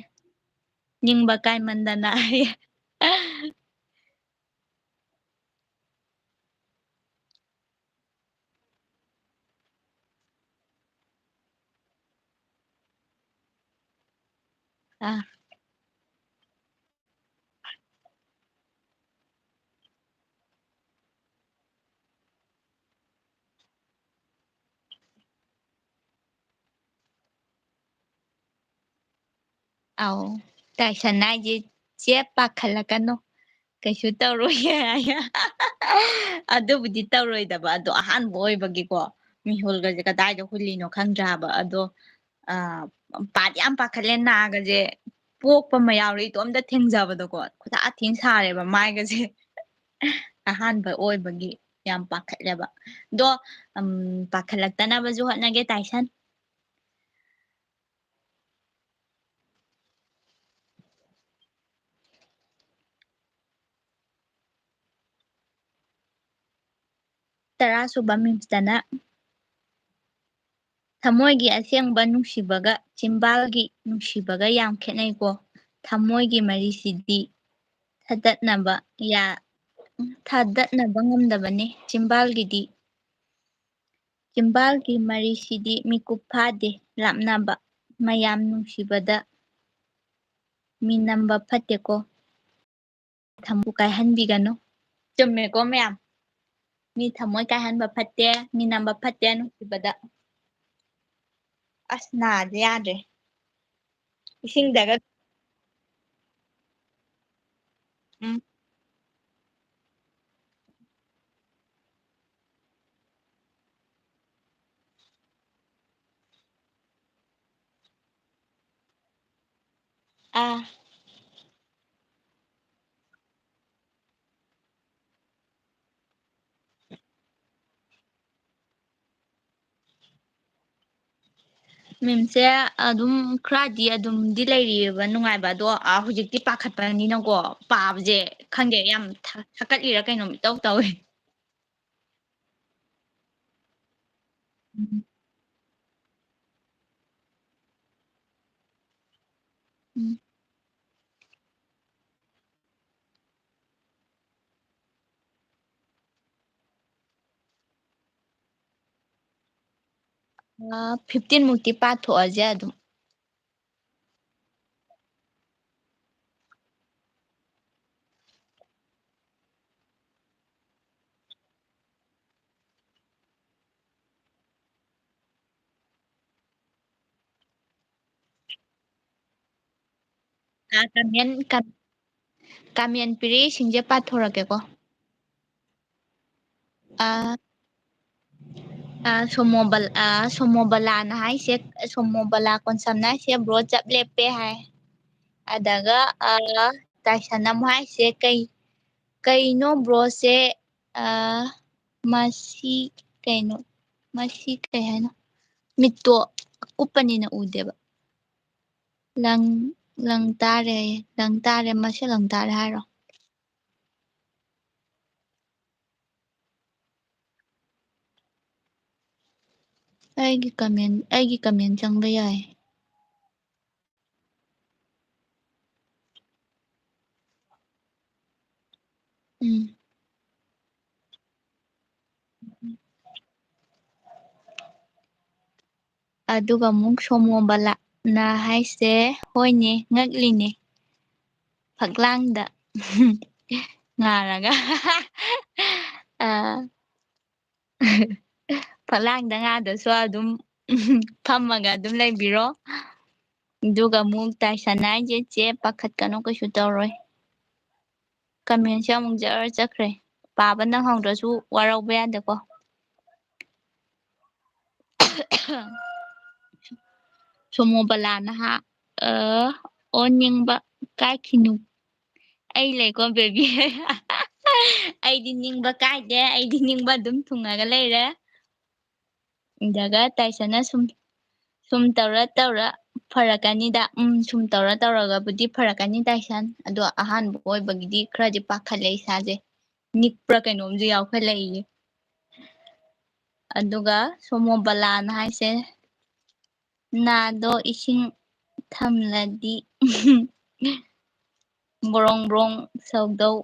ꯅꯤꯡꯕ ꯀꯥꯏꯃꯟꯗꯅ ꯑꯥ ꯑꯧ ꯇꯥꯏꯁꯟ ꯍꯥꯏꯁꯦ ꯆꯦ ꯄꯥꯈꯠꯂꯛꯀꯅꯣ ꯀꯩꯁꯨ ꯇꯧꯔꯣꯏꯌꯦ ꯑꯗꯨꯕꯨꯗꯤ ꯇꯧꯔꯣꯏꯗꯕ ꯑꯗꯣ ꯑꯍꯥꯟꯕ ꯑꯣꯏꯕꯒꯤꯀꯣ ꯃꯤꯍꯨꯜꯒꯁꯦ ꯀꯗꯥꯏꯗ ꯍꯨꯜꯂꯤꯅꯣ ꯈꯪꯗ꯭ꯔꯦꯕ ꯑꯗꯣ ꯄꯥꯗꯤ ꯌꯥꯝ ꯄꯥꯈꯠꯂꯦ ꯅꯥꯒꯁꯦ ꯄꯣꯛꯄ ꯑꯃ ꯌꯥꯎꯔꯦ ꯏꯇꯣꯝꯇ ꯊꯦꯡꯖꯕꯗꯀꯣ ꯈꯨꯊꯥ ꯊꯤꯅ ꯁꯥꯔꯦꯕ ꯃꯥꯏꯒꯁꯦ ꯑꯍꯥꯟꯕ ꯑꯣꯏꯕꯒꯤ ꯌꯥꯝ ꯄꯥꯈꯠꯂꯦꯕ ꯑꯗꯣ ꯄꯥꯈꯠꯂꯛꯇꯅꯕꯁꯨ ꯍꯣꯠꯅꯒꯦ ꯇꯥꯏꯁꯟ ꯇꯔꯥꯁꯨꯕ ꯃꯤꯝꯁꯇꯅ ꯊꯃꯣꯏꯒꯤ ꯑꯁꯦꯡꯕ ꯅꯨꯡꯁꯤꯕꯒ ꯆꯤꯝꯕꯥꯜꯒꯤ ꯅꯨꯡꯁꯤꯕꯒ ꯌꯥꯝ ꯈꯦꯠꯅꯩꯀꯣ ꯊꯃꯣꯏꯒꯤ ꯃꯔꯤꯁꯤꯗꯤ ꯊꯗꯠꯅꯕ ꯊꯥꯗꯠꯅꯕ ꯉꯝꯗꯕꯅꯤ ꯆꯤꯝꯕꯥꯜꯒꯤꯗꯤ ꯆꯤꯝꯕꯥꯜꯒꯤ ꯃꯔꯤꯁꯤꯗꯤ ꯃꯤꯀꯨꯞ ꯐꯥꯗꯦ ꯂꯥꯞꯅꯕ ꯃꯌꯥꯝ ꯅꯨꯡꯁꯤꯕꯗ ꯃꯤꯅꯝꯕ ꯐꯠꯇꯦꯀꯣ ꯊꯃꯣꯏ ꯀꯥꯏꯍꯟꯕꯤꯒꯅꯨ ꯆꯨꯝꯃꯦꯀꯣ ꯃꯌꯥꯝ ꯃꯤ ꯊꯃꯣꯏ ꯀꯥꯏꯍꯟꯕ ꯐꯠꯇꯦ ꯃꯤ ꯅꯝꯕ ꯐꯠꯇꯦ ꯅꯨꯡꯁꯤꯕꯗ ꯑꯁ ꯅꯥꯗꯤ ꯌꯥꯗ꯭ꯔꯦ ꯏꯁꯤꯡꯗꯒ ꯎꯝ ꯑꯥ ꯃꯤꯝꯁꯦ ꯑꯗꯨꯝ ꯈꯔꯗꯤ ꯑꯗꯨꯝꯗꯤ ꯂꯩꯔꯤꯑꯕ ꯅꯨꯡꯉꯥꯏꯕ ꯑꯗꯣ ꯍꯧꯖꯤꯛꯇꯤ ꯄꯥꯈꯠꯄꯅꯤꯅꯀꯣ ꯄꯥꯕꯁꯦ ꯈꯪꯗꯦ ꯌꯥꯝ ꯊꯛꯀꯠꯂꯤꯔꯥ ꯀꯩꯅꯣꯝ ꯏꯇꯧ ꯇꯧꯏ ꯎꯝ 15 ꯃꯨꯛꯇꯤ ꯄꯥꯊꯣꯛꯑꯁꯦ ꯑꯗꯨꯝ ꯀꯥꯃꯦꯟ ꯄꯤꯔꯛꯏꯁꯤꯡꯁꯦ ꯄꯥꯊꯣꯔꯛꯀꯦꯀꯣ ꯁꯣꯃꯣꯕꯂꯥꯅ ꯍꯥꯏꯁꯦ ꯁꯣꯃꯣꯕꯂꯥ ꯀꯣꯟꯁꯝꯅ ꯍꯥꯏꯁꯦ ꯕ꯭ꯔꯣ ꯆꯞ ꯂꯦꯞꯄꯦ ꯍꯥꯏ ꯑꯗꯒ ꯇꯥꯏꯁꯟ ꯑꯃꯨꯛ ꯍꯥꯏꯁꯦ ꯀꯩꯅꯣ ꯕ꯭ꯔꯣꯁꯦ ꯃꯁꯤ ꯀꯩꯅꯣ ꯃꯁꯤ ꯀꯩ ꯍꯥꯏꯅꯣ ꯃꯤꯠꯇꯣ ꯀꯨꯞꯄꯅꯤꯅ ꯎꯗꯦꯕ ꯂꯪ ꯇꯥꯔꯦ ꯂꯪ ꯇꯥꯔꯦ ꯃꯁꯦ ꯂꯪ ꯇꯥꯔꯦ ꯍꯥꯏꯔꯣ ꯑꯩꯒꯤ ꯀꯃꯦꯟ ꯆꯪꯕ ꯌꯥꯏ ꯎꯝ ꯑꯗꯨꯒ ꯑꯃꯨꯛ ꯁꯣꯃꯣꯕꯂꯥꯅ ꯍꯥꯏꯁꯦ ꯍꯣꯏꯅꯦ ꯉꯛꯂꯤꯅꯦ ꯐꯛꯂꯥꯡꯗ ꯉꯥꯔꯒ ꯐꯛꯂꯥꯡꯗ ꯉꯥꯗꯁꯨ ꯑꯗꯨꯝ ꯐꯝꯃꯒ ꯑꯗꯨꯝ ꯂꯩꯕꯤꯔꯣ ꯑꯗꯨꯒ ꯑꯃꯨꯛ ꯇꯥꯏꯁꯟ ꯍꯥꯏꯁꯦ ꯆꯦ ꯄꯥꯈꯠꯀꯅꯨ ꯀꯩꯁꯨ ꯇꯧꯔꯣꯏ ꯀꯃꯦꯟꯁꯦ ꯑꯃꯨꯛ ꯖꯔ ꯆꯠꯈ꯭ꯔꯦ ꯄꯥꯕ ꯅꯪꯍꯧꯗ꯭ꯔꯁꯨ ꯋꯥꯔꯧꯕ ꯌꯥꯗꯦꯀꯣ ꯁꯣꯃꯣꯕꯂꯥ ꯅꯍꯥ ꯑꯣꯅꯤꯡꯕ ꯀꯥꯏꯈꯤꯅꯨ ꯑꯩ ꯂꯩꯀꯣ ꯕꯦꯕꯤ ꯑꯩꯗꯤ ꯅꯤꯡꯕ ꯀꯥꯏꯗꯦ ꯑꯩꯗꯤ ꯅꯤꯡꯕ ꯑꯗꯨꯝ ꯊꯨꯡꯉꯒ ꯂꯩꯔꯦ ꯑꯗꯨꯒ ꯇꯥꯏꯁꯟꯅ ꯁꯨꯝ ꯇꯧꯔ ꯐꯔꯛꯀꯅꯤꯗ ꯁꯨꯝ ꯇꯧꯔꯒꯕꯨꯗꯤ ꯐꯔꯛꯀꯅꯤ ꯇꯥꯏꯁꯟ ꯑꯗꯣ ꯑꯍꯥꯟꯕ ꯑꯣꯏꯕꯒꯤꯗꯤ ꯈꯔꯗꯤ ꯄꯥꯈꯠꯂꯦ ꯏꯁꯥꯁꯦ ꯅꯤꯛꯄ꯭ꯔꯥ ꯀꯩꯅꯣꯝꯁꯨ ꯌꯥꯎꯈꯠꯂꯛꯏꯌꯦ ꯑꯗꯨꯒ ꯁꯣꯃꯣ ꯕꯂꯥꯅ ꯍꯥꯏꯁꯦ ꯅꯥꯗꯣ ꯏꯁꯤꯡ ꯊꯝꯂꯗꯤ ꯕ꯭ꯔꯣꯡ ꯕ꯭ꯔꯣꯡ ꯁꯧꯗꯧ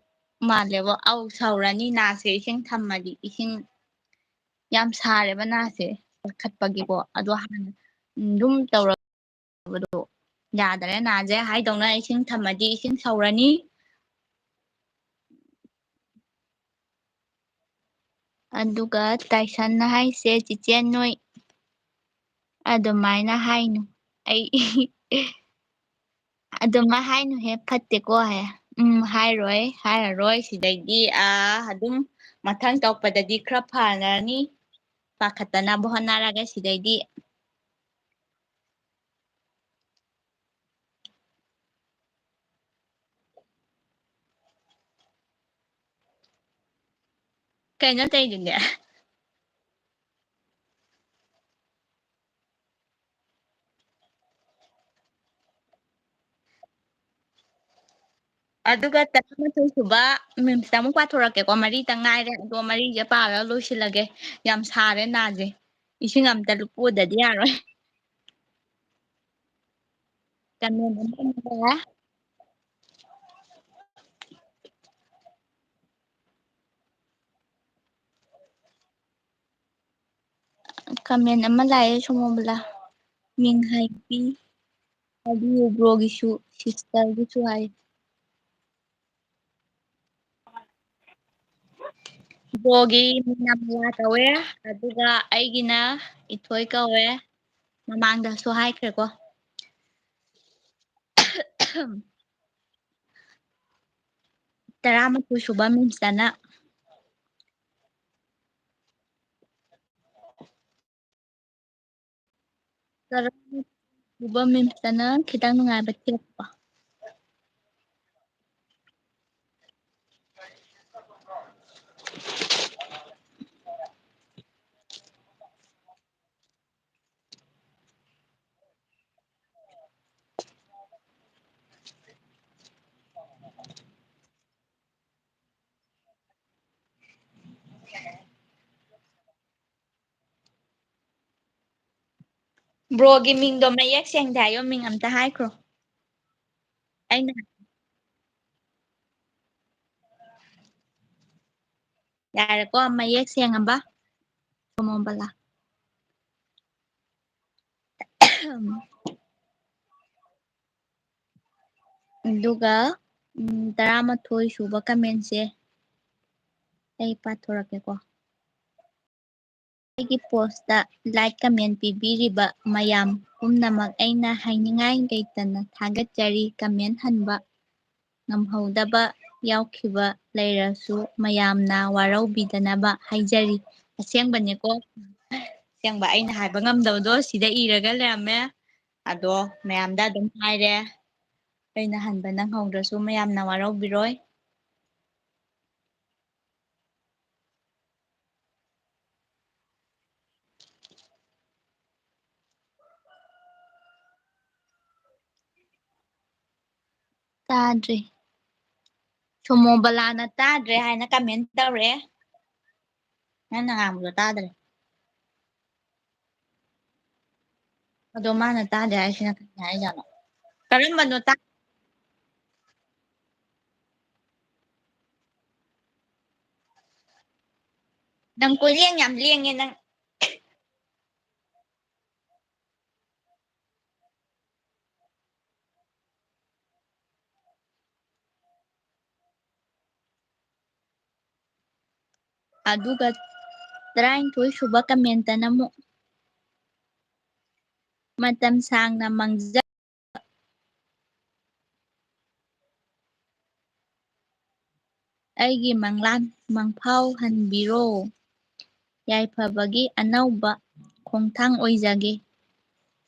ꯃꯥꯜꯂꯦꯕ ꯁꯧꯔꯅꯤ ꯅꯥꯁꯦ ꯏꯁꯤꯡ ꯊꯝꯃꯗꯤ ꯏꯁꯤꯡ ꯌꯥꯝ ꯁꯥꯔꯦꯕ ꯅꯥꯁꯦ ꯀꯠꯄꯒꯤꯀꯣ ꯑꯗꯣ ꯍꯥꯟꯅ ꯑꯗꯨꯝ ꯇꯧꯔꯕꯗꯣ ꯌꯥꯗ꯭ꯔꯦ ꯅꯥꯁꯦ ꯍꯥꯏꯗꯧꯅ ꯏꯁꯤꯡ ꯊꯝꯃꯗꯤ ꯏꯁꯤꯡ ꯁꯧꯔꯅꯤ ꯑꯗꯨꯒ ꯇꯥꯏꯁꯟꯅ ꯍꯥꯏꯁꯦ ꯆꯤꯆꯦ ꯅꯣꯏ ꯑꯗꯨꯃꯥꯏꯅ ꯍꯥꯏꯅꯨ ꯑꯩ ꯑꯗꯨꯃꯥꯏ ꯍꯥꯏꯅꯨꯍꯦ ꯐꯠꯇꯦꯀꯣ ꯍꯥꯏ ꯍꯥꯏꯔꯔꯣꯏ ꯁꯤꯗꯩꯗꯤ ꯑꯗꯨꯝ ꯃꯊꯪ ꯇꯧꯔꯛꯄꯗꯗꯤ ꯈꯔ ꯐꯔꯅꯤ ꯄꯥꯈꯠꯇꯅꯕ ꯍꯣꯠꯅꯔꯒ ꯁꯤꯗꯩꯗꯤ ꯀꯩꯅꯣ ꯇꯧꯔꯤꯗꯨꯗꯤ ꯑꯗꯨꯒ 13 ꯁꯨꯕ ꯃꯤꯝꯁꯇ ꯑꯃꯨꯛ ꯄꯥꯊꯣꯔꯛꯀꯦꯀꯣ 4ꯇꯪ ꯉꯥꯏꯔꯦ ꯑꯗꯣ 4ꯁꯦ ꯄꯥꯔꯒ ꯂꯣꯏꯁꯤꯜꯂꯒꯦ ꯌꯥꯝ ꯁꯥꯔꯦ ꯅꯥꯁꯦ ꯏꯁꯤꯡ ꯑꯝꯇ ꯄꯨꯗꯗꯤ ꯌꯥꯔꯣꯏ ꯀꯃꯦꯟ ꯑꯃ ꯂꯥꯛꯑꯦ ꯁꯣꯃꯣꯕꯂꯥ ꯃꯤꯡ ꯍꯥꯏꯕꯤ ꯍꯥꯏꯕꯤꯌꯨ ꯕ꯭ꯔꯣꯒꯤꯁꯨ ꯁꯤꯁꯇꯔꯒꯤꯁꯨ ꯍꯥꯏ ꯕ꯭ꯔꯣꯒꯤ ꯃꯤꯡꯅ ꯃꯂꯥ ꯀꯧꯋꯦ ꯑꯗꯨꯒ ꯑꯩꯒꯤꯅ ꯏꯊꯣꯏ ꯀꯧꯋꯦ ꯃꯃꯥꯡꯗꯁꯨ ꯍꯥꯏꯈ꯭ꯔꯦꯀꯣ 12 ꯁꯨꯕ ꯃꯤꯝꯁꯇꯅ ꯁꯨꯕ ꯃꯤꯝꯁꯇꯅ ꯈꯤꯇꯪ ꯅꯨꯡꯉꯥꯏꯕ ꯊꯤꯔꯛꯄ ꯕ꯭ꯔꯣꯒꯤ ꯃꯤꯡꯗꯣ ꯃꯌꯦꯛ ꯁꯦꯡꯗꯦ ꯍꯥꯏꯌꯣ ꯃꯤꯡ ꯑꯝꯇ ꯍꯥꯏꯈ꯭ꯔꯣ ꯑꯩꯅ ꯌꯥꯔꯦꯀꯣ ꯃꯌꯦꯛ ꯁꯦꯡꯉꯕ ꯁꯣꯃꯣꯕꯂꯥ ꯑꯗꯨꯒ 11 ꯁꯨꯕ ꯀꯃꯦꯟꯁꯦ ꯑꯩ ꯄꯥꯊꯣꯔꯛꯀꯦꯀꯣ ꯑꯩꯒꯤ ꯄꯣꯁꯇ ꯂꯥꯏꯛ ꯀꯃꯦꯟ ꯄꯤꯕꯤꯔꯤꯕ ꯃꯌꯥꯝ ꯄꯨꯝꯅꯃꯛ ꯑꯩꯅ ꯍꯥꯏꯅꯤꯡꯉꯥꯏ ꯂꯩꯇꯅ ꯊꯥꯒꯠꯆꯔꯤ ꯀꯃꯦꯟ ꯍꯟꯕ ꯉꯝꯍꯧꯗꯕ ꯌꯥꯎꯈꯤꯕ ꯂꯩꯔꯁꯨ ꯃꯌꯥꯝꯅ ꯋꯥꯔꯧꯕꯤꯗꯅꯕ ꯍꯥꯏꯖꯔꯤ ꯑꯁꯦꯡꯕꯅꯦꯀꯣ ꯑꯁꯦꯡꯕ ꯑꯩꯅ ꯍꯥꯏꯕ ꯉꯝꯗꯕꯗꯣ ꯁꯤꯗ ꯏꯔꯒ ꯂꯩꯔꯝꯃꯦ ꯑꯗꯣ ꯃꯌꯥꯝꯗ ꯑꯗꯨꯝ ꯍꯥꯏꯔꯦ ꯑꯩꯅ ꯍꯟꯕ ꯅꯪꯍꯧꯗ꯭ꯔꯁꯨ ꯃꯌꯥꯝꯅ ꯋꯥꯔꯧꯕꯤꯔꯣꯏ ꯇꯥꯗ꯭ꯔꯤ ꯁꯣꯃꯣꯕꯂꯥꯅ ꯇꯥꯗ꯭ꯔꯦ ꯍꯥꯏꯅ ꯀꯃꯦꯟ ꯇꯧꯔꯛꯑꯦ ꯅꯪꯅ ꯉꯥꯡꯕꯗꯣ ꯇꯥꯗ꯭ꯔꯦ ꯑꯗꯣ ꯃꯥꯅ ꯇꯥꯗꯦ ꯍꯥꯏꯁꯤꯅ ꯀꯔꯤ ꯍꯥꯏꯖꯥꯠꯅꯣ ꯀꯔꯝꯕꯅꯣ ꯅꯪ ꯀꯣꯏꯂꯦꯡ ꯌꯥꯝ ꯂꯦꯡꯉꯦ ꯅꯪ ꯑꯗꯨꯒ 13 ꯁꯨꯕ ꯀꯃꯦꯟꯇꯅ ꯑꯃꯨꯛ ꯃꯇꯝ ꯁꯥꯡꯅ ꯑꯩꯒꯤ ꯃꯪꯂꯥꯟ ꯃꯪꯐꯥꯎꯍꯟꯕꯤꯔꯣ ꯌꯥꯏꯐꯕꯒꯤ ꯑꯅꯧꯕ ꯈꯣꯡꯊꯥꯡ ꯑꯣꯏꯖꯒꯦ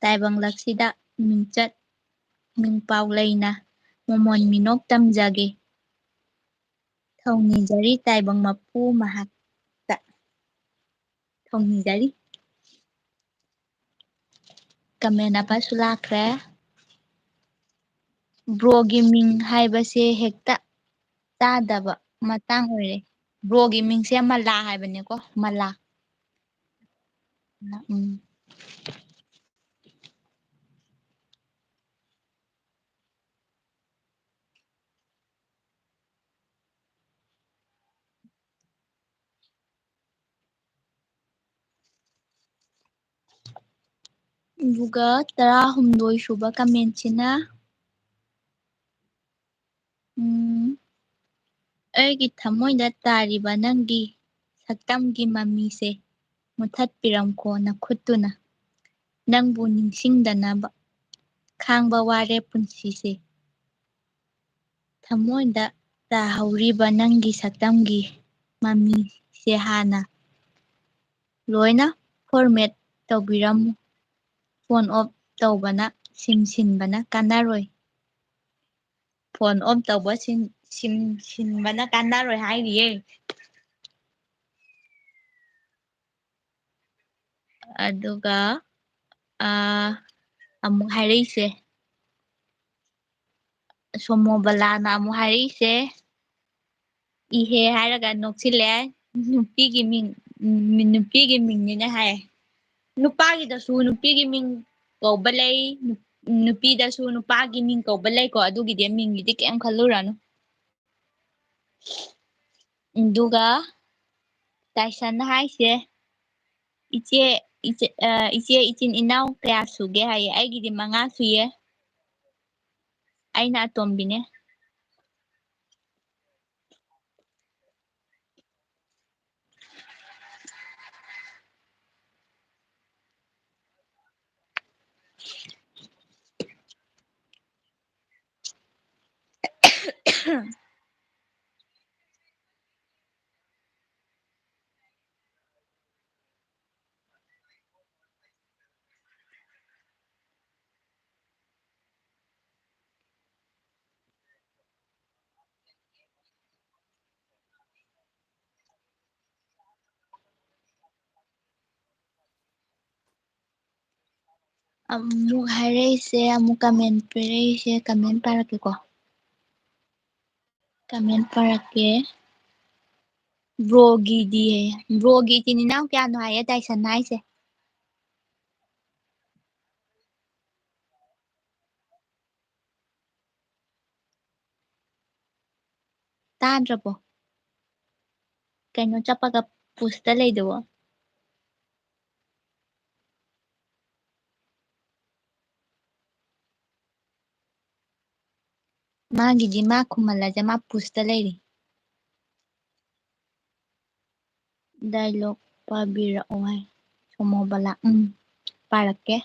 ꯇꯥꯏꯕꯪꯂꯛꯁꯤꯗ ꯃꯤꯡꯆꯠ ꯃꯤꯡꯄꯥꯎ ꯂꯩꯅ ꯃꯣꯃꯣꯟ ꯃꯤꯅꯣꯛ ꯇꯝꯖꯒꯦ ꯊꯧꯅꯤꯖꯔꯤ ꯇꯥꯏꯕꯪ ꯃꯄꯨ ꯃꯍꯥꯛꯇ ꯊꯧꯅꯤꯖꯔꯤ ꯀꯃꯦꯟ ꯑꯃꯁꯨ ꯂꯥꯛꯈ꯭ꯔꯦ ꯕ꯭ꯔꯣꯒꯤ ꯃꯤꯡ ꯍꯥꯏꯕꯁꯦ ꯍꯦꯛꯇ ꯇꯥꯗꯕ ꯃꯇꯥꯡ ꯑꯣꯏꯔꯦ ꯕ꯭ꯔꯣꯒꯤ ꯃꯤꯡꯁꯦ ꯃꯂꯥ ꯍꯥꯏꯕꯅꯦꯀꯣ ꯃꯂꯥ ꯎꯝ ꯑꯗꯨꯒ 18 ꯁꯨꯕ ꯀꯃꯦꯟꯠꯁꯤꯅ ꯑꯩꯒꯤ ꯊꯃꯣꯏꯗ ꯇꯥꯔꯤꯕ ꯅꯪꯒꯤ ꯁꯛꯇꯝꯒꯤ ꯃꯃꯤꯁꯦ ꯃꯨꯊꯠꯄꯤꯔꯝꯈꯣ ꯅꯈꯨꯠꯇꯨꯅ ꯅꯪꯕꯨ ꯅꯤꯡꯁꯤꯡꯗꯅꯕ ꯈꯥꯡꯕ ꯋꯥꯔꯦ ꯄꯨꯟꯁꯤꯁꯦ ꯊꯃꯣꯏꯗ ꯇꯥꯍꯧꯔꯤꯕ ꯅꯪꯒꯤ ꯁꯛꯇꯝꯒꯤ ꯃꯃꯤꯁꯦ ꯍꯥꯟꯅ ꯂꯣꯏꯅ ꯐꯣꯔꯃꯦꯠ ꯇꯧꯕꯤꯔꯝꯃꯨ ꯐꯣꯟ ꯑꯣꯐ ꯇꯧꯕꯅ ꯁꯤꯝ ꯁꯤꯟꯕꯅ ꯀꯥꯟꯅꯔꯣꯏ ꯐꯣꯟ ꯑꯣꯐ ꯇꯧꯕ ꯁꯤꯝ ꯁꯤꯟꯕꯅ ꯀꯥꯟꯅꯔꯣꯏ ꯍꯥꯏꯔꯤꯌꯦ ꯑꯗꯨꯒ ꯑꯃꯨꯛ ꯍꯥꯏꯔꯛꯏꯁꯦ ꯁꯣꯃꯣꯕꯂꯥꯅ ꯑꯃꯨꯛ ꯍꯥꯏꯔꯛꯏꯁꯦ ꯏꯍꯦ ꯍꯥꯏꯔꯒ ꯅꯣꯛꯁꯤꯜꯂꯛꯑꯦ ꯅꯨꯄꯤꯒꯤ ꯃꯤꯡꯅꯤꯅ ꯍꯥꯏ ꯅꯨꯄꯥꯒꯤꯗꯁꯨ ꯅꯨꯄꯤꯒꯤ ꯃꯤꯡ ꯀꯧꯕ ꯂꯩ ꯅꯨꯄꯤꯗꯁꯨ ꯅꯨꯄꯥꯒꯤ ꯃꯤꯡ ꯀꯧꯕ ꯂꯩꯀꯣ ꯑꯗꯨꯒꯤꯗꯤ ꯃꯤꯡꯒꯤꯗꯤ ꯀꯩꯝ ꯈꯜꯂꯨꯔꯅꯨ ꯑꯗꯨꯒ ꯇꯥꯏꯁꯟꯅ ꯍꯥꯏꯁꯦ ꯏꯆꯦ ꯏꯆꯤꯟ ꯏꯅꯥꯎ ꯀꯌꯥ ꯁꯨꯒꯦ ꯍꯥꯏꯌꯦ ꯑꯩꯒꯤꯗꯤ 5 ꯁꯨꯏꯌꯦ ꯑꯩꯅ ꯑꯇꯣꯝꯕꯤꯅꯦ ꯑꯃꯨꯛ ꯍꯥꯏꯔꯛꯏꯁꯦ ꯑꯃꯨꯛ ꯀꯃꯦꯟ ꯄꯤꯔꯛꯏꯁꯦ ꯀꯃꯦꯟ ꯄꯥꯔꯛꯀꯦꯀꯣ ꯀꯃꯦꯟ ꯄꯥꯔꯛꯀꯦ ꯕ꯭ꯔꯣꯒꯤ ꯏꯆꯤꯟ ꯏꯅꯥꯎ ꯀꯌꯥꯅꯣ ꯍꯥꯏꯌꯦ ꯇꯥꯏꯁꯟꯅ ꯍꯥꯏꯁꯦ ꯇꯥꯗ꯭ꯔꯕꯣ ꯀꯩꯅꯣ ꯆꯞꯄꯒ ꯄꯨꯁꯇ ꯂꯩꯗꯨꯕꯣ ꯃꯥꯒꯤꯗꯤ ꯃꯥ ꯈꯨꯝꯍꯜꯂꯁꯦ ꯃꯥ ꯄꯨꯁꯇ ꯂꯩꯔꯤ ꯗꯥꯏꯂꯣꯛ ꯄꯥꯕꯤꯔꯛꯑꯣ ꯍꯥꯏ ꯁꯣꯃꯣꯕꯂꯥ ꯄꯥꯔꯛꯀꯦ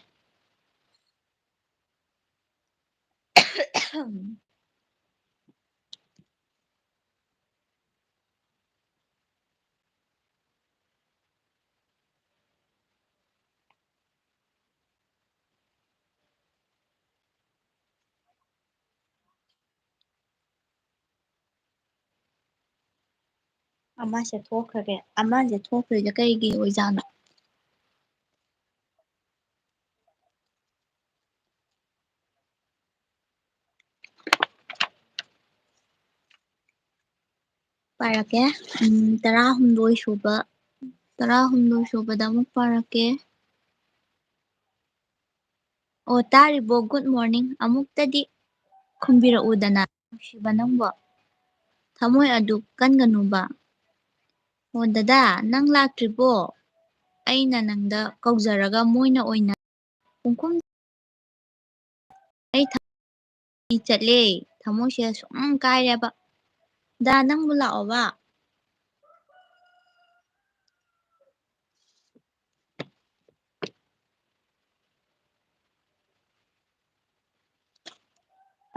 ꯑꯃꯁꯦ ꯊꯣꯛꯈ꯭ꯔꯒꯦ ꯑꯃꯁꯦ ꯊꯣꯛꯈ꯭ꯔꯤꯁꯦ ꯀꯩꯒꯤ ꯑꯣꯏꯖꯥꯠꯅꯣ ꯄꯥꯔꯛꯀꯦ 18 ꯁꯨꯕꯗ ꯑꯃꯨꯛ ꯄꯥꯔꯛꯀꯦ ꯑꯣ ꯇꯥꯔꯤꯕꯣ ꯒꯨꯗ ꯃꯣꯔꯅꯤꯡ ꯑꯃꯨꯛꯇꯗꯤ ꯈꯨꯝꯕꯤꯔꯛꯎꯗꯅ ꯅꯨꯡꯁꯤꯕ ꯅꯪꯕꯣ ꯊꯃꯣꯏ ꯑꯗꯨ ꯀꯟꯒꯅꯨꯕ ꯑꯣ ꯗꯗꯥ ꯅꯪ ꯂꯥꯛꯇ꯭ꯔꯤꯕꯣ ꯑꯩꯅ ꯅꯪꯗ ꯀꯧꯖꯔꯒ ꯃꯣꯏꯅ ꯑꯣꯏꯅ ꯄꯨꯡꯈꯨꯝ ꯑꯩ ꯆꯠꯂꯦ ꯊꯃꯣꯏꯁꯦ ꯁꯨꯝ ꯀꯥꯏꯔꯦꯕ ꯗꯥ ꯅꯪꯕꯨ ꯂꯥꯛꯑꯣꯕ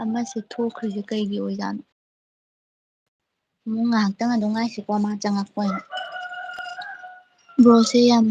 ꯑꯃꯁꯦ ꯊꯣꯛꯈ꯭ꯔꯤꯁꯦ ꯀꯩꯒꯤ ꯑꯣꯏꯖꯥꯠꯅꯣ ꯑꯃꯨꯛ ꯉꯥꯏꯍꯥꯛꯇꯪ ꯑꯗꯨꯝ ꯉꯥꯏꯁꯤꯀꯣ ꯃꯥ ꯆꯪꯉꯛꯄ ꯑꯣꯏꯅ ꯕ꯭ꯔꯣꯁꯦ ꯌꯥꯝ